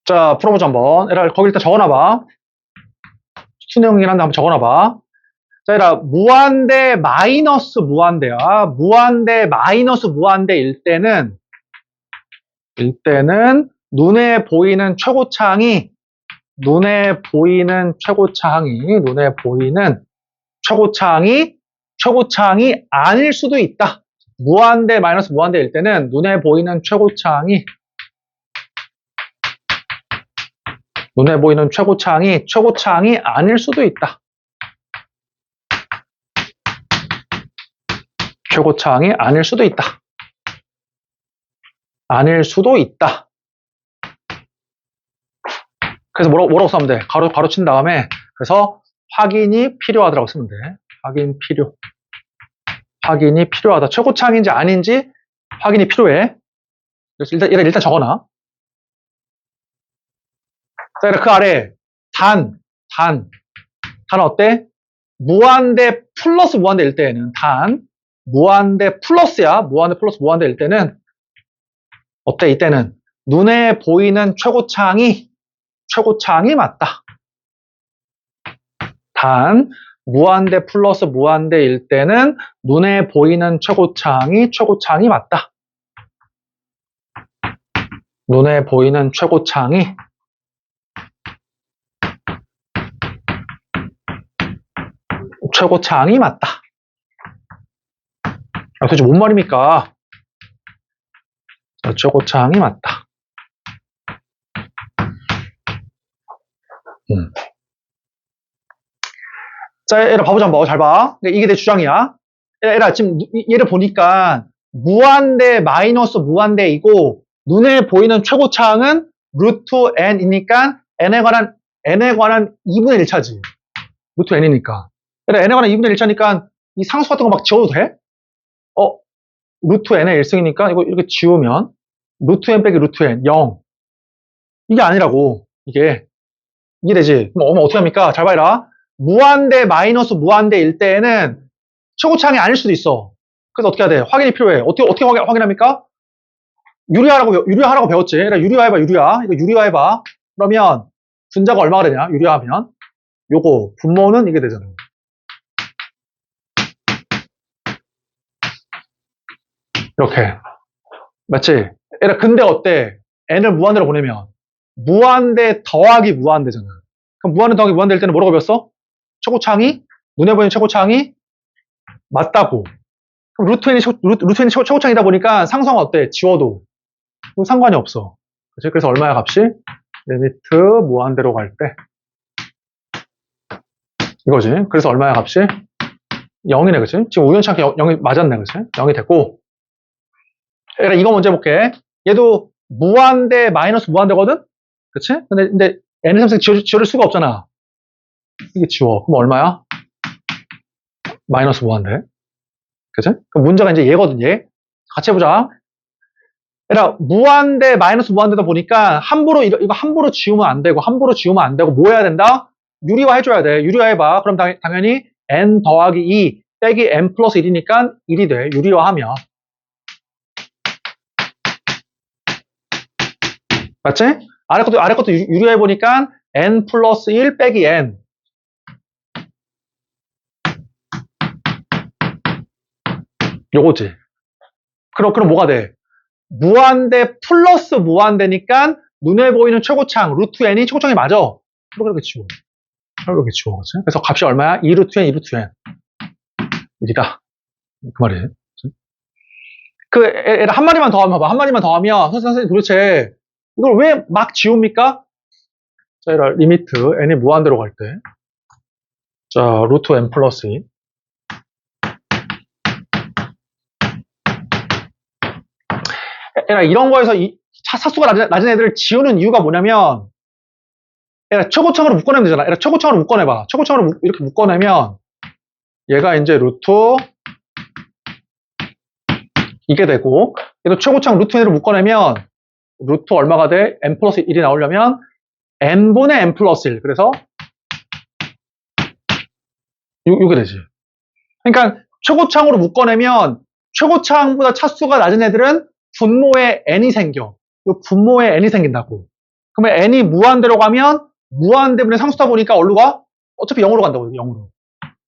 자, 풀어보자 한번. 거기 일단 적어놔봐. 수내용이긴 한데 한번 적어놔봐. 자, 무한대 마이너스 무한대야. 무한대 마이너스 무한대일 때는 눈에 보이는 최고창이 아닐 수도 있다. 무한대 마이너스 무한대일 때는 눈에 보이는 최고창이 아닐 수도 있다. 최고차항이 아닐 수도 있다. 아닐 수도 있다. 그래서 뭐라고 쓰면 돼? 가로 친 다음에, 그래서 확인이 필요하다고 쓰면 돼. 확인이 필요하다. 최고차항인지 아닌지 확인이 필요해. 그래서 일단 적어놔. 자, 그 아래, 단 어때? 무한대 플러스 무한대일 때에는, 무한대 플러스야. 무한대 플러스 무한대일 때는, 어때? 이때는, 눈에 보이는 최고차항이 맞다. 단, 무한대 플러스 무한대일 때는, 눈에 보이는 최고차항이 맞다. 눈에 보이는 최고차항이 맞다. 도대체 뭔 말입니까? 최고차항이 맞다. 자, 얘들아, 봐보자, 한번. 잘 봐. 이게 내 주장이야. 얘들아, 지금 얘를 보니까, 무한대 마이너스 무한대이고, 눈에 보이는 최고차항은 루트 n이니까, n에 관한 2분의 1차지. 루트 n이니까. 얘들아, n에 관한 2분의 1차니까, 이 상수 같은 거 막 지워도 돼? 루트 n의 1승이니까, 이거 이렇게 지우면, 루트 n 빼기 루트 n, 0. 이게 아니라고. 이게 되지. 그럼 어떻게 합니까? 잘 봐라. 무한대 마이너스 무한대일 때에는 최고차항이 아닐 수도 있어. 그래서 어떻게 해야 돼? 확인이 필요해. 어떻게 확인합니까? 유리화하라고 배웠지. 그러니까 유리화해봐, 유리화. 이거 유리화해봐. 그러면 분자가 얼마가 되냐? 유리화하면. 요거 분모는 이게 되잖아. 이렇게. 맞지? 근데 어때? n을 무한대로 보내면 무한대 더하기 무한대잖아. 그럼 무한대 더하기 무한대일 때는 뭐라고 배웠어? 최고차항이 눈에 보이는 최고차항이 맞다고. 그럼 루트 n이 최고차항이다 보니까 상수항은 어때? 지워도 상관이 없어. 그치? 그래서 얼마야 값이? 리미트 무한대로 갈 때 이거지. 그래서 얼마야 값이? 0이네, 그치? 지금 우연찮게 0이 맞았네, 그치? 0이 됐고. 이거 먼저 해볼게. 얘도 무한대 마이너스 무한대거든? 그치? 근데 n의 3승 지워줄 수가 없잖아. 이게 지워. 그럼 얼마야? 마이너스 무한대. 그치? 그럼 문제가 이제 얘거든, 얘. 같이 해보자. 무한대 마이너스 무한대다 보니까 이거 함부로 지우면 안 되고 뭐 해야 된다? 유리화 해줘야 돼. 유리화 해봐. 그럼 당연히 n 더하기 2 빼기 n 플러스 1이니까 1이 돼. 유리화하면. 맞지? 아래 것도 유리화해 보니까 n 플러스 1 빼기 n. 요거지. 그럼 뭐가 돼? 무한대 플러스 무한대니까 눈에 보이는 최고차항 루트 n이 최고차항이 맞아. 그렇게 지워. 그렇게 지워. 그치? 그래서 값이 얼마야? 2루트 n, 2루트 n. 1이다. 그 말이에요. 한 마디만 더 하면 봐봐. 한 마디만 더 하면 선생님 도대체 이걸 왜 막 지웁니까? 자, 리미트 n이 무한대로 갈 때. 자, 루트 n 플러스 2. 이런 거에서 차수가 낮은 애들을 지우는 이유가 뭐냐면 최고차항으로 묶어내면 되잖아. 최고차항으로 묶어내봐. 최고차항으로 이렇게 묶어내면 얘가 이제 루트 이게 되고 얘도 최고차항 루트 n으로 묶어내면 루트 얼마가 돼? n 플러스 1이 나오려면 n분의 n 플러스 1. 그래서 이게 되지. 그러니까 최고차항으로 묶어내면 최고차항보다 차수가 낮은 애들은 분모에 n이 생겨. 분모에 n이 생긴다고. 그러면 n이 무한대로 가면 무한대분의 상수다 보니까 어디로 가? 어차피 0으로 간다고. 0으로.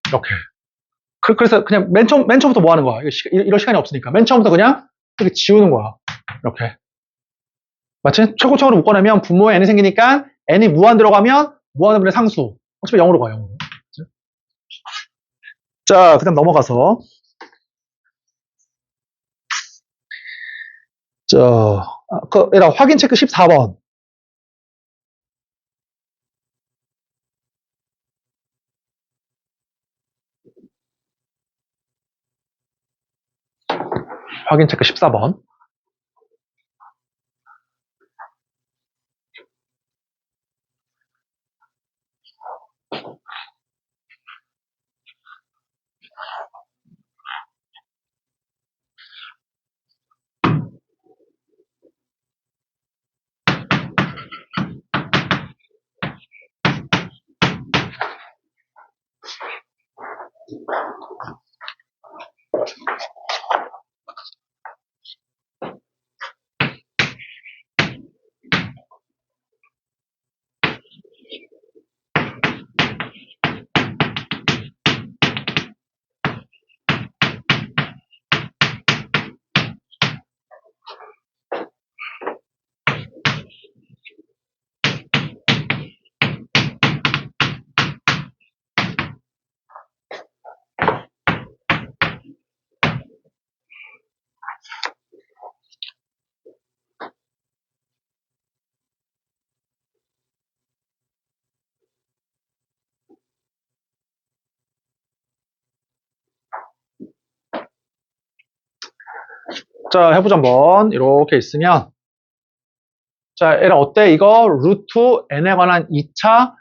이렇게. 그래서 그냥 맨 처음부터 뭐 하는 거야? 이럴 시간이 없으니까. 맨 처음부터 그냥 이렇게 지우는 거야. 이렇게. 마치 최고차항으로 묶어내면 분모에 n이 생기니까 n이 무한대로 가면 무한대분의 상수. 어차피 0으로 가. 0으로. 자, 그 다음 넘어가서 확인 체크 14번. 확인 체크 14번. 자, 해보자 한번. 이렇게 있으면 자, 얘라 어때? 이거 루트 n에 관한 2차,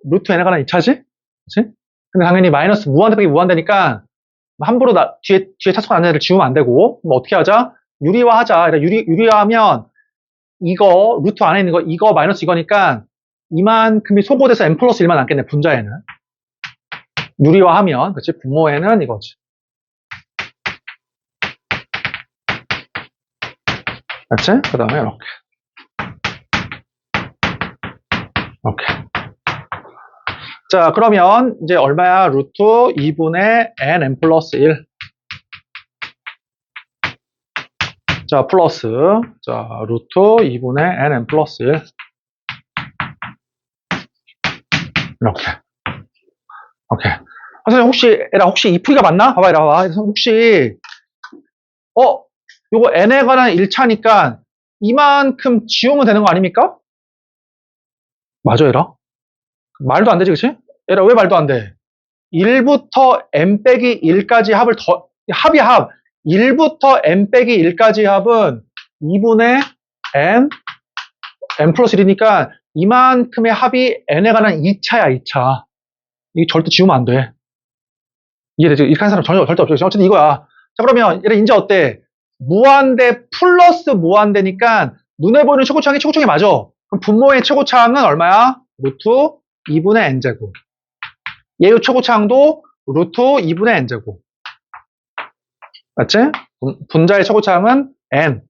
루트 n에 관한 2차지? 그치? 근데 당연히 마이너스 무한대 빼기 무한대니까 함부로 뒤에 차수가 나는 애를 지우면 안 되고, 그럼 어떻게 하자? 유리화 하자. 유리화하면 이거, 루트 안에 있는 거, 이거 마이너스 이거니까 이만큼이 소거돼서 n 플러스 1만 남겠네, 분자에는. 유리화하면, 그치? 분모에는 이거지. 그치? 그 다음에 이렇게. 이렇게. 자, 그러면 이제 얼마야? 루트 2분의 n 플러스 1. 자, 플러스. 자, 루트 2분의 n 플러스 1. 이렇게. 오케이. 선생님, 혹시 이 풀이가 맞나? 봐봐, 이리 와봐. 혹시, 요거 n에 관한 1차니까 이만큼 지우면 되는 거 아닙니까? 맞아, 얘라? 말도 안 되지, 그치? 얘라, 왜 말도 안 돼? 1부터 n 빼기 1까지 합이 합. 1부터 n 빼기 1까지 합은 2분의 n 플러스 1이니까 이만큼의 합이 n에 관한 2차야, 2차. 이게 절대 지우면 안 돼. 이해되지? 이렇게 하는 사람 절대 없죠. 어쨌든 이거야. 자, 그러면 얘를 이제 어때? 무한대 플러스 무한대니까 눈에 보이는 최고차항이 최고차항이 맞아. 그럼 분모의 최고차항은 얼마야? 루트 2분의 n제곱. 얘의 최고차항도 루트 2분의 n제곱. 맞지? 분자의 최고차항은 n.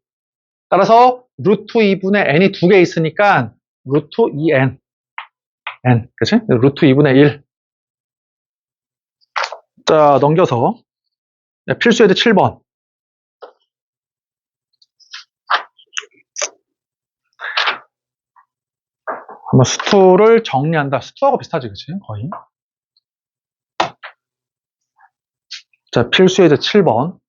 따라서 루트 2분의 n이 두 개 있으니까 루트 2n. n. 그치? 루트 2분의 1. 자, 넘겨서 필수예제 7번. 한번 수투를 정리한다. 수투하고 비슷하지, 그치? 거의. 자, 필수예제 7번.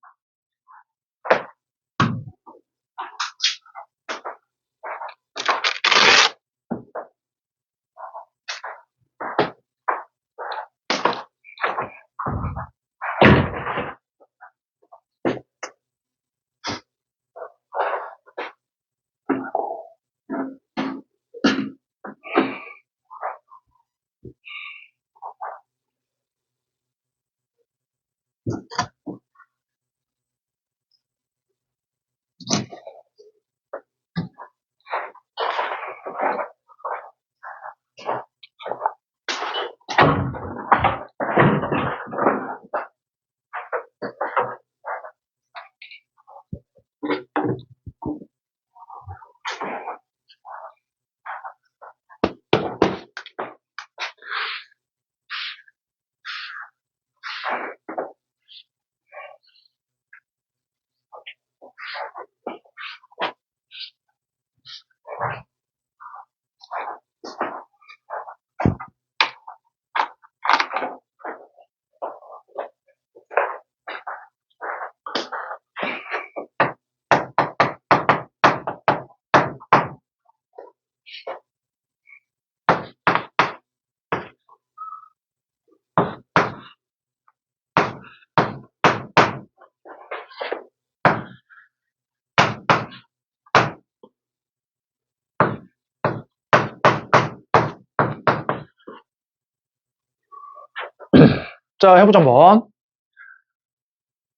자, 해보자 한번.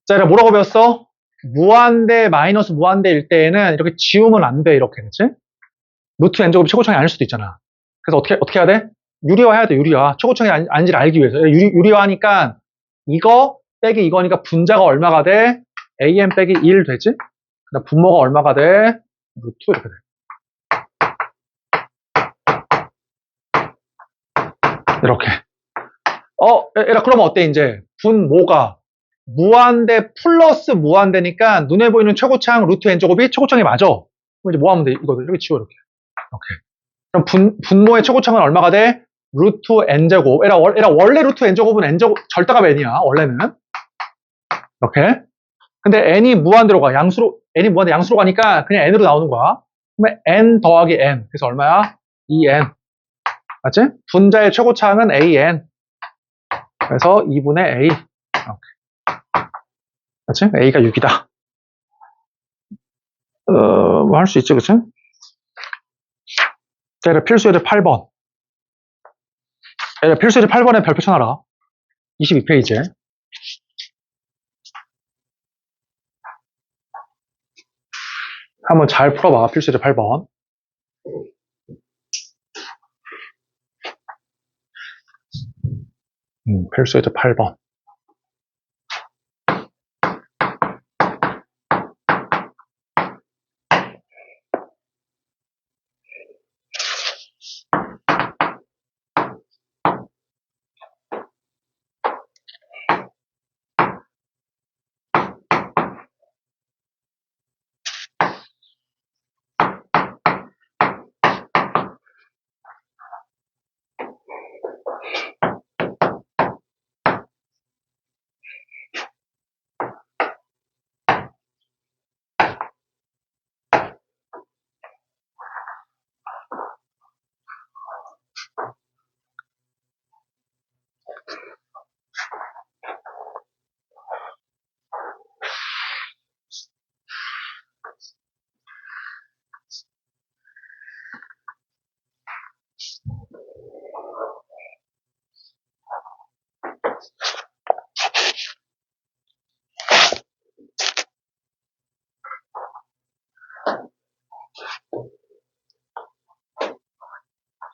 자, 얘들아 뭐라고 배웠어? 무한대 마이너스 무한대일 때에는 이렇게 지우면 안 돼, 이렇게. 그치? 루트 n제곱이 최고창이 아닐 수도 있잖아. 그래서 어떻게 해야 돼? 유리화해야 돼, 유리화. 최고창이 아닌지를 알기 위해서. 유리화하니까 이거 빼기 이거니까 분자가 얼마가 돼? an 빼기 1 되지? 그다음 분모가 얼마가 돼? 루트 이렇게 돼. 이렇게. 얘라 그러면 어때 이제? 분모가 무한대 플러스 무한대니까 눈에 보이는 최고창 루트 n제곱이 최고창이 맞아. 그럼 이제 뭐 하면 돼? 이거 이렇게 치워 이렇게. 그럼 분모의 최고창은 얼마가 돼? 루트 n제곱. 얘라 원래 루트 n제곱은 n제곱 절대값 n이야. 원래는. 이렇게. 근데 n이 무한대로 가. n이 무한대 양수로 가니까 그냥 n으로 나오는 거야. 그러면 n 더하기 n. 그래서 얼마야? 2n. 맞지? 분자의 최고차항은 an. 그래서 2분의 a. 이렇게. 맞지? a가 6이다. 뭐 할 수 있지, 그치? 얘를 필수예제 8번. 얘를 필수예제 8번에 별표 쳐놔라. 22페이지에. 한번 잘 풀어봐. 필수예제 8번. 필수예제 8번.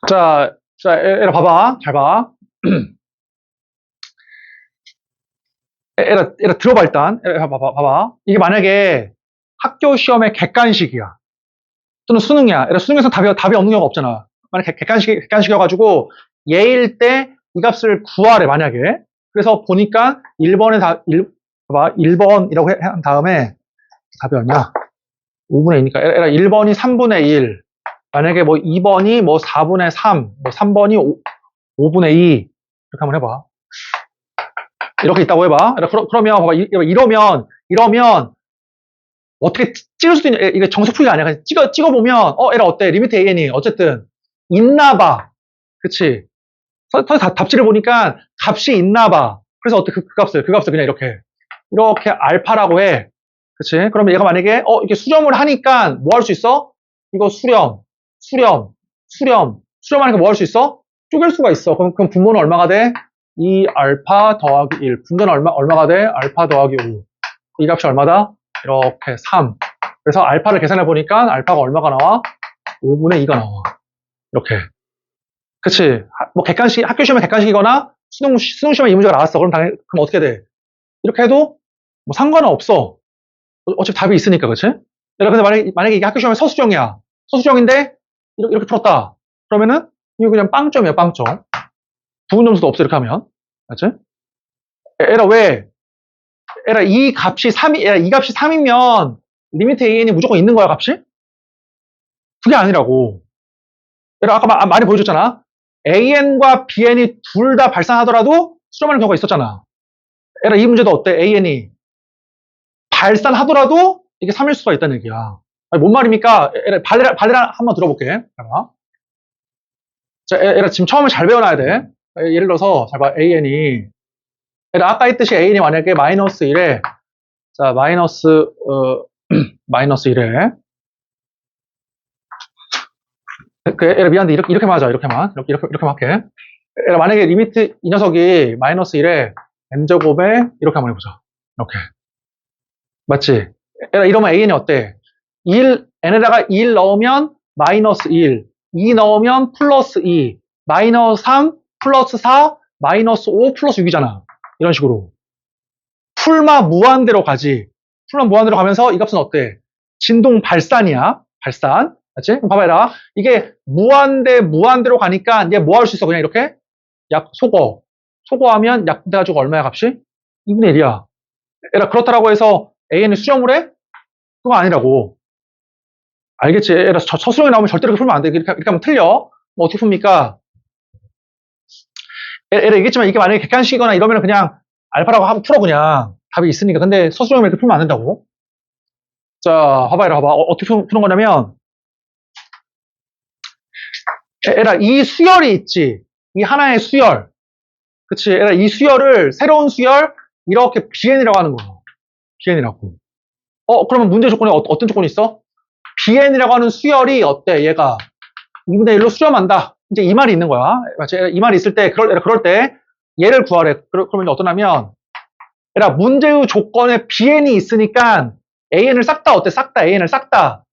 자, 얘라 봐봐. 잘 봐. 얘라 들어봐, 일단. 얘라 봐봐. 이게 만약에 학교 시험의 객관식이야. 또는 수능이야. 얘라 수능에서 답이 없는 경우가 없잖아. 만약에 객관식이어가지고, 예일 때 이 값을 구하래, 만약에. 그래서 보니까 1번에 봐봐. 1번이라고 한 다음에, 답이 얼마? 5분의 2니까. 얘라 1번이 3분의 1. 만약에 뭐 2번이 뭐 4분의 3, 뭐 3번이 5분의 2. 이렇게 한번 해봐. 이렇게 있다고 해봐. 그러면 봐봐. 이러면 어떻게 찍을 수도 있는, 이게 정석풀이가 아니야. 그냥 찍어보면, 얘라 어때? 리미트 AN이 어쨌든 있나봐. 그치? 답지를 보니까 값이 있나봐. 그래서 어떻게 그 값을 그냥 이렇게 알파라고 해. 그치? 그러면 얘가 만약에, 이렇게 수렴을 하니까 뭐 할 수 있어? 이거 수렴하니까 뭐 할 수 있어? 쪼갤 수가 있어. 그럼 분모는 얼마가 돼? 2알파 더하기 1. 분자는 얼마가 돼? 알파 더하기 5. 이 값이 얼마다? 이렇게 3. 그래서 알파를 계산해 보니까 알파가 얼마가 나와? 5분의 2가 나와. 이렇게. 그치? 뭐 학교 시험에 객관식이거나 수능 시험에 이 문제가 나왔어. 그럼 어떻게 돼? 이렇게 해도 뭐 상관은 없어. 어차피 답이 있으니까, 그치? 근데 만약에 이게 학교 시험에 서술형이야. 서술형인데 이렇게 풀었다. 그러면은 이거 그냥 빵점이야, 빵점. 부분 점수도 없어, 이렇게 하면. 맞지? 이 값이 3이면 리미트 AN이 무조건 있는 거야, 값이? 그게 아니라고. 아까 많이 보여줬잖아. AN과 BN이 둘 다 발산하더라도 수렴하는 경우가 있었잖아. 이 문제도 어때? AN이 발산하더라도 이게 3일 수가 있다는 얘기야. 뭔 말입니까? 발레라 한번 들어볼게. 자, 지금 처음에 잘 배워놔야 돼. 예를 들어서, 잘 봐, AN이. 아까 했듯이 AN이 만약에 마이너스 1에, 자, 마이너스 1에. 미안한데, 이렇게만 하자, 이렇게만 할게. 만약에 리미트, 이 녀석이 마이너스 1에 n제곱에 이렇게 한번 해보자. 이렇게. 맞지? 이러면 an이 어때? n에다가 1 넣으면 마이너스 1, 2 넣으면 플러스 2, 마이너스 3, 플러스 4, 마이너스 5, 플러스 6이잖아. 이런 식으로. 풀마 무한대로 가지. 풀마 무한대로 가면서 이 값은 어때? 진동 발산이야. 발산. 맞지? 그럼 봐봐라. 이게 무한대로 가니까 이제 뭐 할 수 있어? 그냥 이렇게? 소거하면 약분돼가지고 얼마야 값이? 2분의 1이야. 얘라 그렇다라고 해서 AN을 수렴을 해? 그건 아니라고. 알겠지? 얘라 저수령이 나오면 절대로 이렇게 풀면 안 돼. 이렇게 하면 틀려. 뭐 어떻게 풉니까? 얘라 얘기했지만 이게 만약에 객관식이거나 이러면 그냥 알파라고 하면 풀어 그냥. 답이 있으니까. 근데 서술형을 이렇게 풀면 안 된다고. 자, 봐봐. 어떻게 푸는 거냐면 얘라 이 수열이 있지. 이 하나의 수열. 그치? 얘라 이 수열을 새로운 수열 이렇게 BN이라고 하는 거야. BN이라고. 그러면 문제 조건이 어떤 조건이 있어? BN이라고 하는 수열이 어때? 얘가 2분의 1로 수렴한다. 이제 이 말이 있는 거야. 맞지? 이 말이 있을 때, 그럴 때, 얘를 구하래. 그러면 어떠냐면, 얘라 문제의 조건에 BN이 있으니까, AN을 싹 다 어때? 싹 다 AN을 싹 다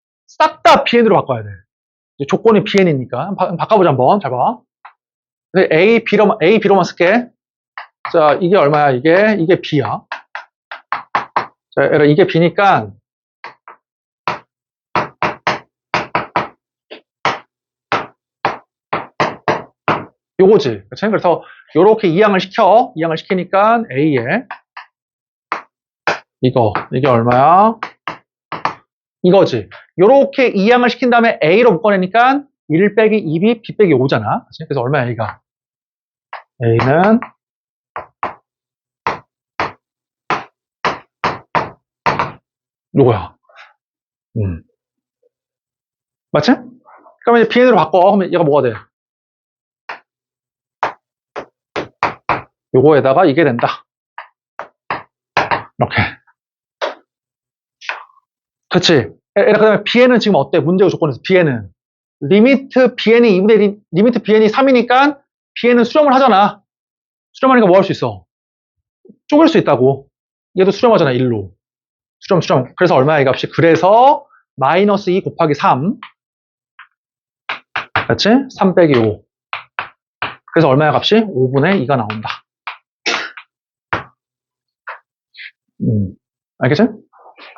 BN으로 바꿔야 돼. 조건이 BN이니까. 바꿔보자, 한번. 잘 봐. A, B로만 쓸게. 자, 이게 얼마야? 이게 B야. 자, 얘라 이게 B니까, 요거지. 그치? 그래서 요렇게 이항을 시키니까 A에 이게 얼마야? 이거지. 요렇게 이항을 시킨 다음에 A로 묶어내니까 1 빼기 2B, B 빼기 5잖아. 그치? 그래서 얼마야, A가? A는 요거야. 맞지? 그러면 이제 BN으로 바꿔. 그러면 얘가 뭐가 돼? 요거에다가 이게 된다. 이렇게. 그치? 그 다음에 BN은 지금 어때? 문제의 조건에서 BN은. 리미트 BN이 2분의 1, 리미트 BN이 3이니까 BN은 수렴을 하잖아. 수렴하니까 뭐 할 수 있어? 쪼갤 수 있다고. 얘도 수렴하잖아, 1로. 수렴. 그래서 얼마야, 이 값이? 그래서 마이너스 2 곱하기 3. 그렇지? 3 빼기 5. 그래서 얼마야, 값이? 5분의 2가 나온다. 알겠지?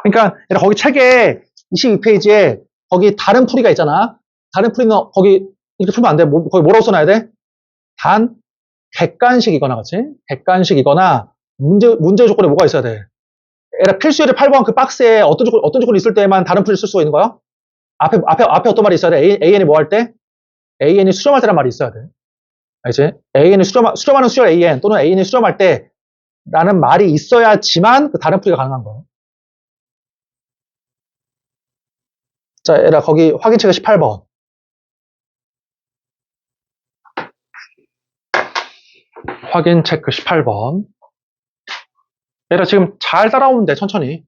그러니까 거기 책에 22페이지에 거기 다른 풀이가 있잖아. 다른 풀이는 거기 이렇게 풀면 안 돼. 거기 뭐라고 써놔야 돼? 단 객관식이거나, 그렇지? 객관식이거나 문제 조건에 뭐가 있어야 돼? 에라 필수열의 8번 그 박스에 어떤 조건이 있을 때만 다른 풀이를 쓸 수가 있는 거야? 앞에 어떤 말이 있어야 돼? AN이 뭐 할 때? AN이 수렴할 때란 말이 있어야 돼. 알지? AN이 수렴하는 수열 AN 또는 AN이 수렴할 때 라는 말이 있어야지만 그 다른 풀이가 가능한 거야. 자, 에라 거기 확인 체크 18번. 확인 체크 18번. 얘들아 지금 잘 따라오면 돼, 천천히.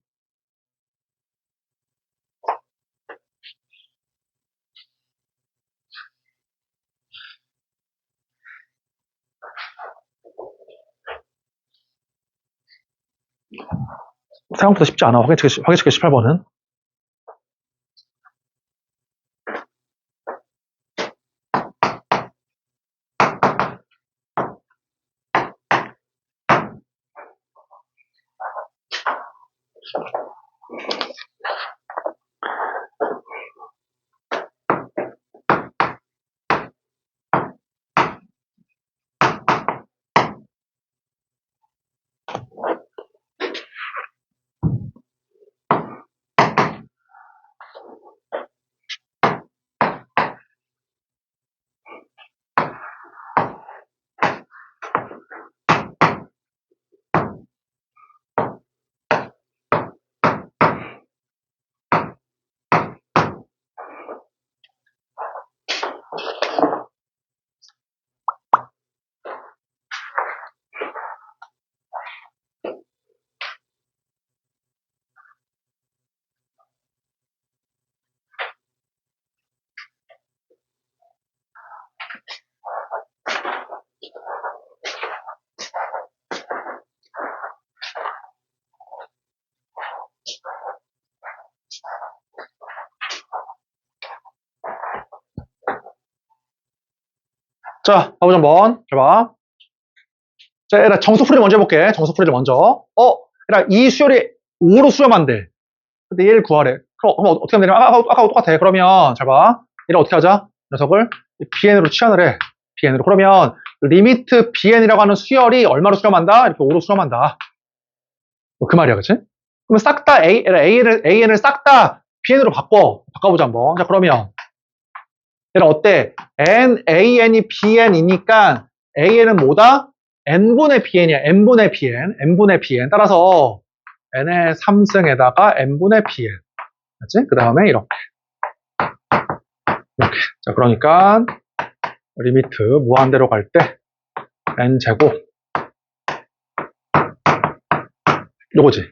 생각보다 쉽지 않아, 확인 체크 18번은. 자, 가보자 한번. 잘 봐. 자, 얘들아, 정수풀이 먼저 해볼게. 정수풀이를 먼저. 얘들아, 이 수열이 5로 수렴한대. 근데 얘를 구하래. 그럼 어떻게 하면 되냐? 아까하고 똑같아. 그러면, 잘 봐. 얘를 어떻게 하자? 녀석을 bn으로 치환을 해. bn으로. 그러면, 리미트 bn이라고 하는 수열이 얼마로 수렴한다? 이렇게 5로 수렴한다. 그 말이야, 그치? 그러면 싹 다 an을 싹 다 bn으로 바꿔보자 한번. 자, 그러면, 얘들아, 어때? an이 bn이니까, an은 뭐다? n분의 bn이야. n분의 bn. 따라서, n의 3승에다가 n분의 bn. 맞지? 그 다음에 이렇게. 자, 그러니까, 리미트 무한대로 갈 때, n제곱. 요거지.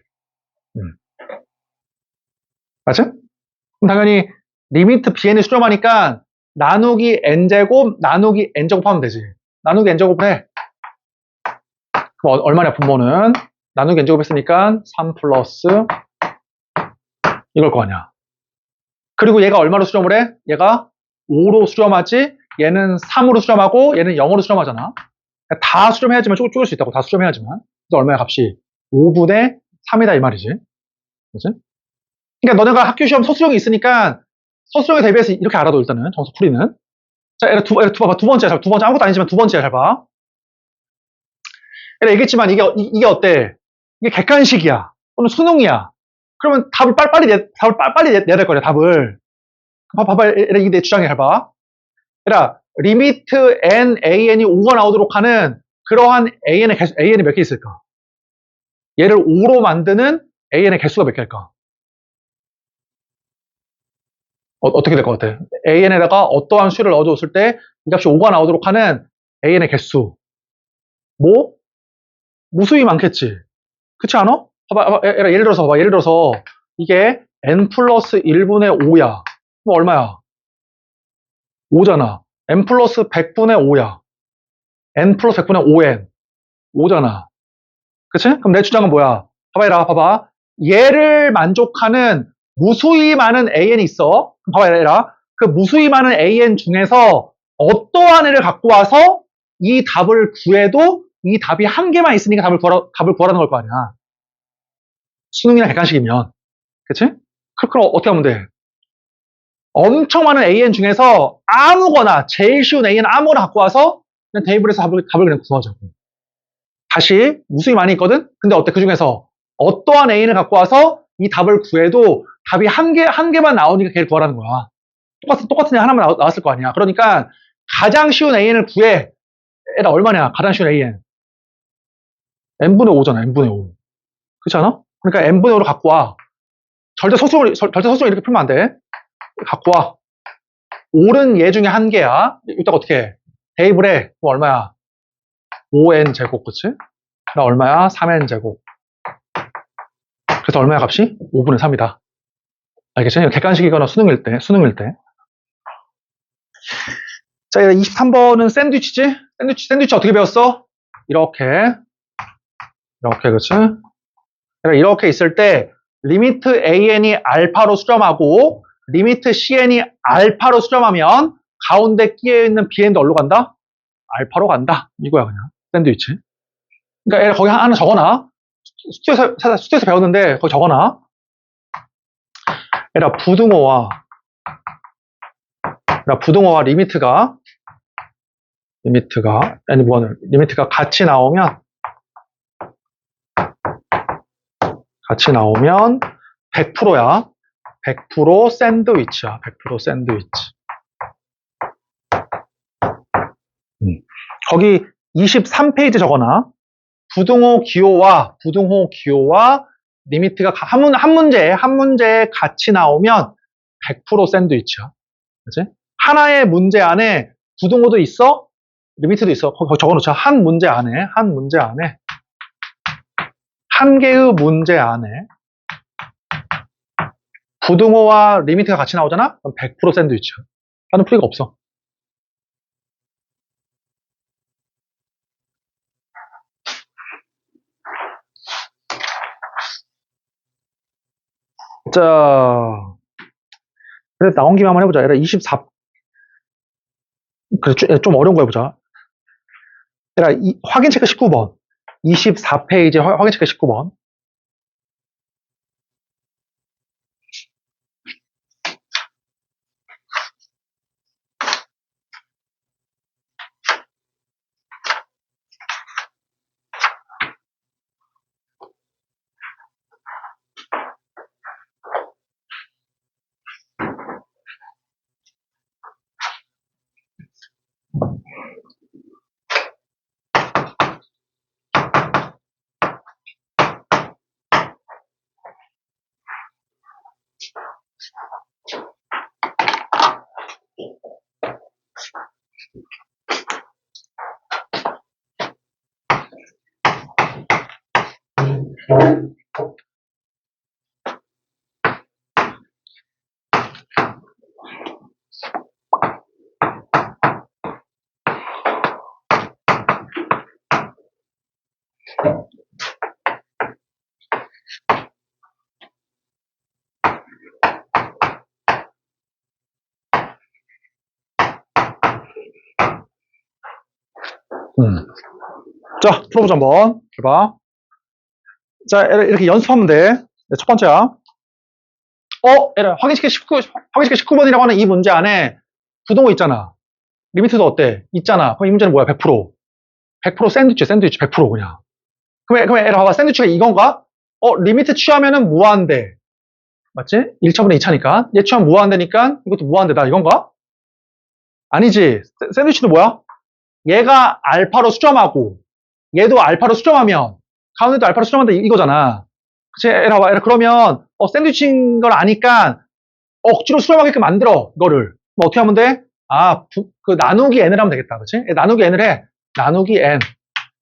맞지? 그럼 당연히, 리미트 bn이 수렴하니까, 나누기 n제곱, 나누기 n제곱 하면 되지. 나누기 n제곱을 해. 그럼 얼마냐, 분모는? 나누기 n제곱 했으니까, 3 플러스, 이걸 거 아니야. 그리고 얘가 얼마로 수렴을 해? 얘가 5로 수렴하지, 얘는 3으로 수렴하고, 얘는 0으로 수렴하잖아. 다 수렴해야지만 쪼갤 수 있다고, 다 수렴해야지만. 그래서 얼마야, 값이? 5분의 3이다, 이 말이지. 그치? 그러니까 너네가 학교 시험 서술형이 있으니까, 서술형에 대비해서 이렇게 알아도 일단은, 정수 풀이는. 자, 얘가 두 번째, 아무것도 아니지만 두 번째야, 잘 봐. 얘가 얘기했지만, 이게 어때? 이게 객관식이야. 또는 수능이야. 그러면 답을 빨리 내야 될 거야, 답을. 봐봐, 이게 내 주장이야, 잘 봐. 얘들아, 리미트 nan이 5가 나오도록 하는 그러한 an의 몇 개 있을까? 얘를 5로 만드는 an의 개수가 몇 개일까? 어떻게 될 것 같아? an에다가 어떠한 수를 넣어줬을 때 이 값이 5가 나오도록 하는 an의 개수. 뭐? 무수히 많겠지. 그렇지 않아? 봐봐, 예를 들어서 이게 n 플러스 1분의 5야. 그럼 얼마야? 5잖아. n 플러스 100분의 5야. n 플러스 100분의 5n. 5잖아. 그치? 그럼 내 주장은 뭐야? 봐봐. 얘를 만족하는 무수히 많은 an이 있어. 봐봐, 얘들아. 그 무수히 많은 an 중에서 어떠한 애를 갖고 와서 이 답을 구해도 이 답이 한 개만 있으니까 답을 구하라는 걸 거 아니야. 수능이나 객관식이면. 그치? 그럼 어떻게 하면 돼? 엄청 많은 an 중에서 아무거나, 제일 쉬운 an 아무거나 갖고 와서 그냥 대입을 해서 답을 그냥 구하자고. 다시 무수히 많이 있거든? 근데 어때? 그 중에서 어떠한 A를 갖고 와서 이 답을 구해도 답이 한 개만 나오니까 걔를 구하라는 거야. 똑같은 애 하나만 나왔을 거 아니야. 그러니까 가장 쉬운 AN을 구해. 얘가 얼마냐? 가장 쉬운 AN. n분의 5잖아, n분의 5. 그렇지 않아? 그러니까 n분의 5를 갖고 와. 절대 소수를 이렇게 풀면 안 돼. 갖고 와. 옳은 얘 중에 한 개야. 이따가 어떻게 해? 대입을 해. 그럼 얼마야? 5n 제곱, 그치? 나 얼마야? 3n 제곱. 그래서 얼마야, 값이? 5분의 3이다. 알겠지? 객관식이거나 수능일 때. 자, 23번은 샌드위치지? 샌드위치 어떻게 배웠어? 이렇게, 그치? 이렇게 있을 때, 리미트 an이 알파로 수렴하고, 리미트 cn이 알파로 수렴하면, 가운데 끼어있는 bn도 어디로 간다? 알파로 간다. 이거야, 그냥. 샌드위치. 그러니까 거기 하나 적어놔. 수트에서 배웠는데, 거기 적어놔. 얘들아, 부등호와 리미트가 같이 나오면 100%야. 100% 샌드위치야. 100% 샌드위치. 거기 23페이지 적어놔. 부등호 기호와 리미트가 한 문제에 같이 나오면 100% 샌드위치야. 그치? 하나의 문제 안에 부등호도 있어, 리미트도 있어. 거기 적어놓자. 한 개의 문제 안에 부등호와 리미트가 같이 나오잖아? 그럼 100% 샌드위치야. 다른 풀이가 없어. 자, 그래 나온 김에 한번 해보자. 얘들아, 24. 그래, 좀 어려운 거 해보자. 얘들아, 확인 체크 19번. 24페이지 확인 체크 19번. 자, 풀어보자, 한번. 해봐. 자, 이렇게 연습하면 돼. 네, 첫 번째야. 확인시켜 19번이라고 하는 이 문제 안에 부동호 있잖아. 리미트도 어때? 있잖아. 그럼 이 문제는 뭐야? 100%. 100% 샌드위치, 100% 그냥. 그럼 얘를 봐봐. 샌드위치가 이건가? 리미트 취하면은 무한대. 맞지? 1차분의 2차니까. 얘 취하면 무한대니까 이것도 무한대다. 이건가? 아니지. 샌드위치도 뭐야? 얘가 알파로 수렴하고 얘도 알파로 수렴하면 가운데도 알파로 수렴한다 이거잖아. 그치? 얘라 봐봐. 그러면 샌드위치인 걸 아니까 억지로 수렴하게끔 만들어. 이거를. 뭐 어떻게 하면 돼? 그 나누기 n을 하면 되겠다. 그치? 나누기 n을 해. 나누기 n.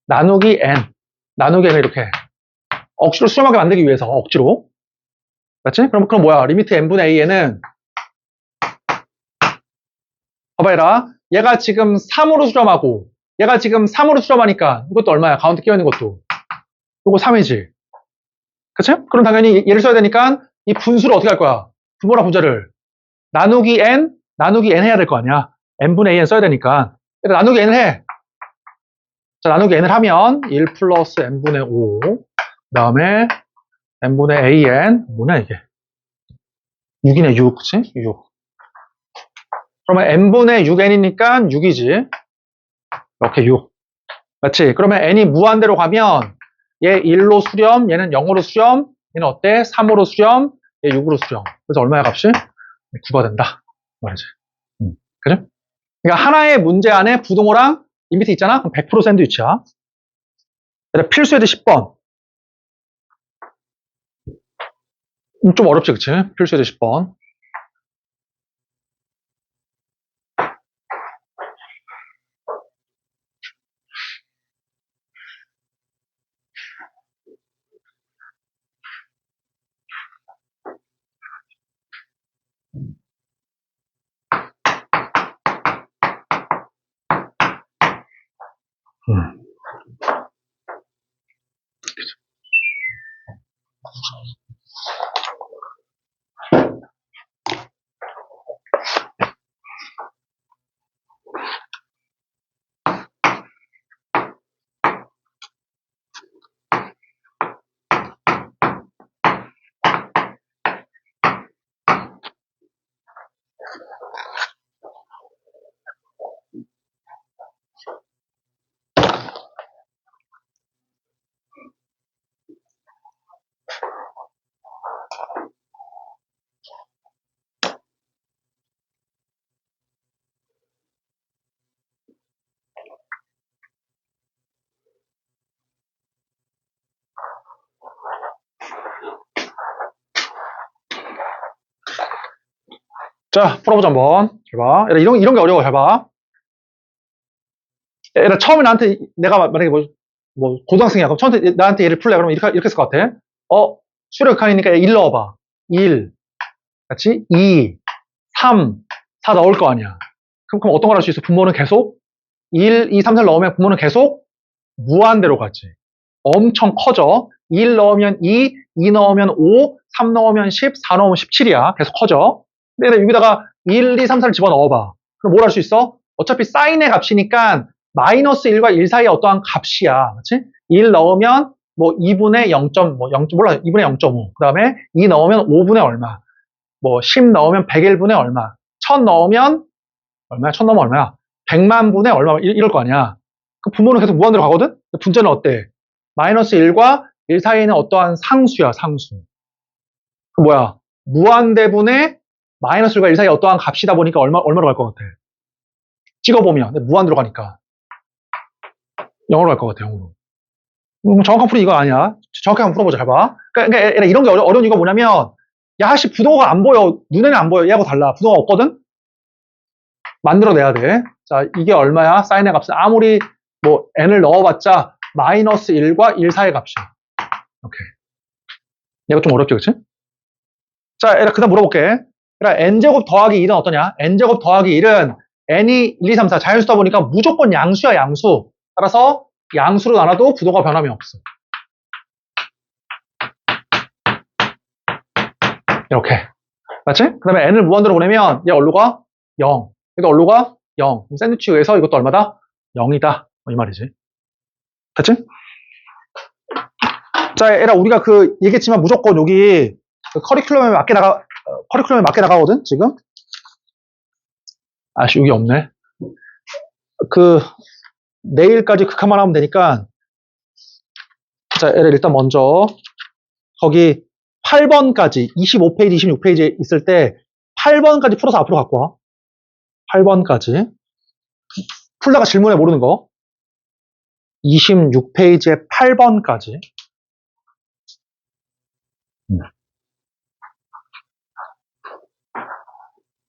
나누기 n을 이렇게. 억지로 수렴하게 만들기 위해서. 억지로. 맞지? 그럼 뭐야? 리미트 n분의 a는 봐봐 얘라. 얘가 지금 3으로 수렴하고 얘가 지금 3으로 수렴하니까 이것도 얼마야? 가운데 끼어있는 것도. 이거 3이지. 그치? 그럼 당연히 얘를 써야 되니까 이 분수를 어떻게 할 거야? 분모랑 분자를 나누기 n 해야 될 거 아니야. n분의 an 써야 되니까. 나누기 n을 해. 자, 나누기 n을 하면 1 플러스 n분의 5 그 다음에 n분의 an 뭐냐 이게 6이네 6 그치? 6 그러면 n분의 6n이니까 6이지. 이렇게 6 맞지? 그러면 n이 무한대로 가면 얘 1로 수렴, 얘는 0으로 수렴, 얘는 어때? 3으로 수렴, 얘 6으로 수렴. 그래서 얼마야 값이? 9가 된다. 말이지. 그죠? 그러니까 하나의 문제 안에 부동호랑 리미트 있잖아? 그럼 100% 샌드위치야. 필수예제 10번. 좀 어렵지, 그치? 필수예제 10번. 자, 풀어보자 한번. 잘 봐. 이런 게 어려워. 잘 봐. 얘들아, 처음에 나한테 내가 만약에 고등학생이야. 그럼 처음에 나한테 얘를 풀래. 그러면 이렇게 했을 것 같아. 수력 극한이니까 1 넣어봐. 1, 같이 2, 3, 4 넣을 거 아니야. 그럼 어떤 걸 할 수 있어? 분모는 계속 1, 2, 3, 4 넣으면 분모는 계속 무한대로 가지. 엄청 커져. 1 넣으면 2, 2 넣으면 5, 3 넣으면 10, 4 넣으면 17이야. 계속 커져. 근데 여기다가 1, 2, 3, 4를 집어넣어봐. 그럼 뭘 할 수 있어? 어차피 사인의 값이니까 마이너스 1과 1 사이에 어떠한 값이야. 그치? 1 넣으면 뭐 2분의 0. 몰라. 2분의 0.5. 그 다음에 2 넣으면 5분의 얼마. 뭐 10 넣으면 101분의 얼마. 1000 넣으면 얼마야? 1000 넣으면 얼마야? 100만 분의 얼마. 이럴 거 아니야. 그 분모는 계속 무한대로 가거든? 분자는 어때? 마이너스 1과 1 사이에는 어떠한 상수야, 상수. 그 뭐야? 무한대분의 마이너스 1과 1 사이에 어떠한 값이다 보니까 얼마로 갈 것 같아? 찍어보면. 무한대로 가니까. 0으로 갈 것 같아, 0으로. 정확한 풀이 이거 아니야. 정확하게 한번 풀어보자, 잘 봐. 그러니까 이런 게 어려운 이유가 뭐냐면, 야, 하씨, 부동호가 안 보여. 눈에는 안 보여. 얘하고 달라. 부동호가 없거든? 만들어내야 돼. 자, 이게 얼마야? 사인의 값은 아무리 뭐 n을 넣어봤자 마이너스 1과 1 사이의 값이야. 오케이. 얘가 좀 어렵지, 그치? 자, 그 다음 물어볼게. 그러니까 n제곱 더하기 1은 어떠냐? n제곱 더하기 1은 n이 1, 2, 3, 4 자연수다 보니까 무조건 양수야, 양수. 따라서 양수로 나눠도 부동호가 변함이 없어. 이렇게. 맞지? 그 다음에 n을 무한대로 보내면 얘 얼로 가? 0. 그러니까 얼로 가? 0. 그럼 샌드위치 위에서 이것도 얼마다? 0이다. 이 말이지. 됐지? 자, 얘라 우리가 얘기했지만 무조건 여기 커리큘럼에 맞게 나가거든, 지금? 아씨, 여기 없네. 내일까지 극한만 하면 되니까. 자, 얘를 일단 먼저, 거기 8번까지, 25페이지, 26페이지에 있을 때 8번까지 풀어서 앞으로 갖고 와. 8번까지. 풀다가 질문에 모르는 거. 26페이지에 8번까지.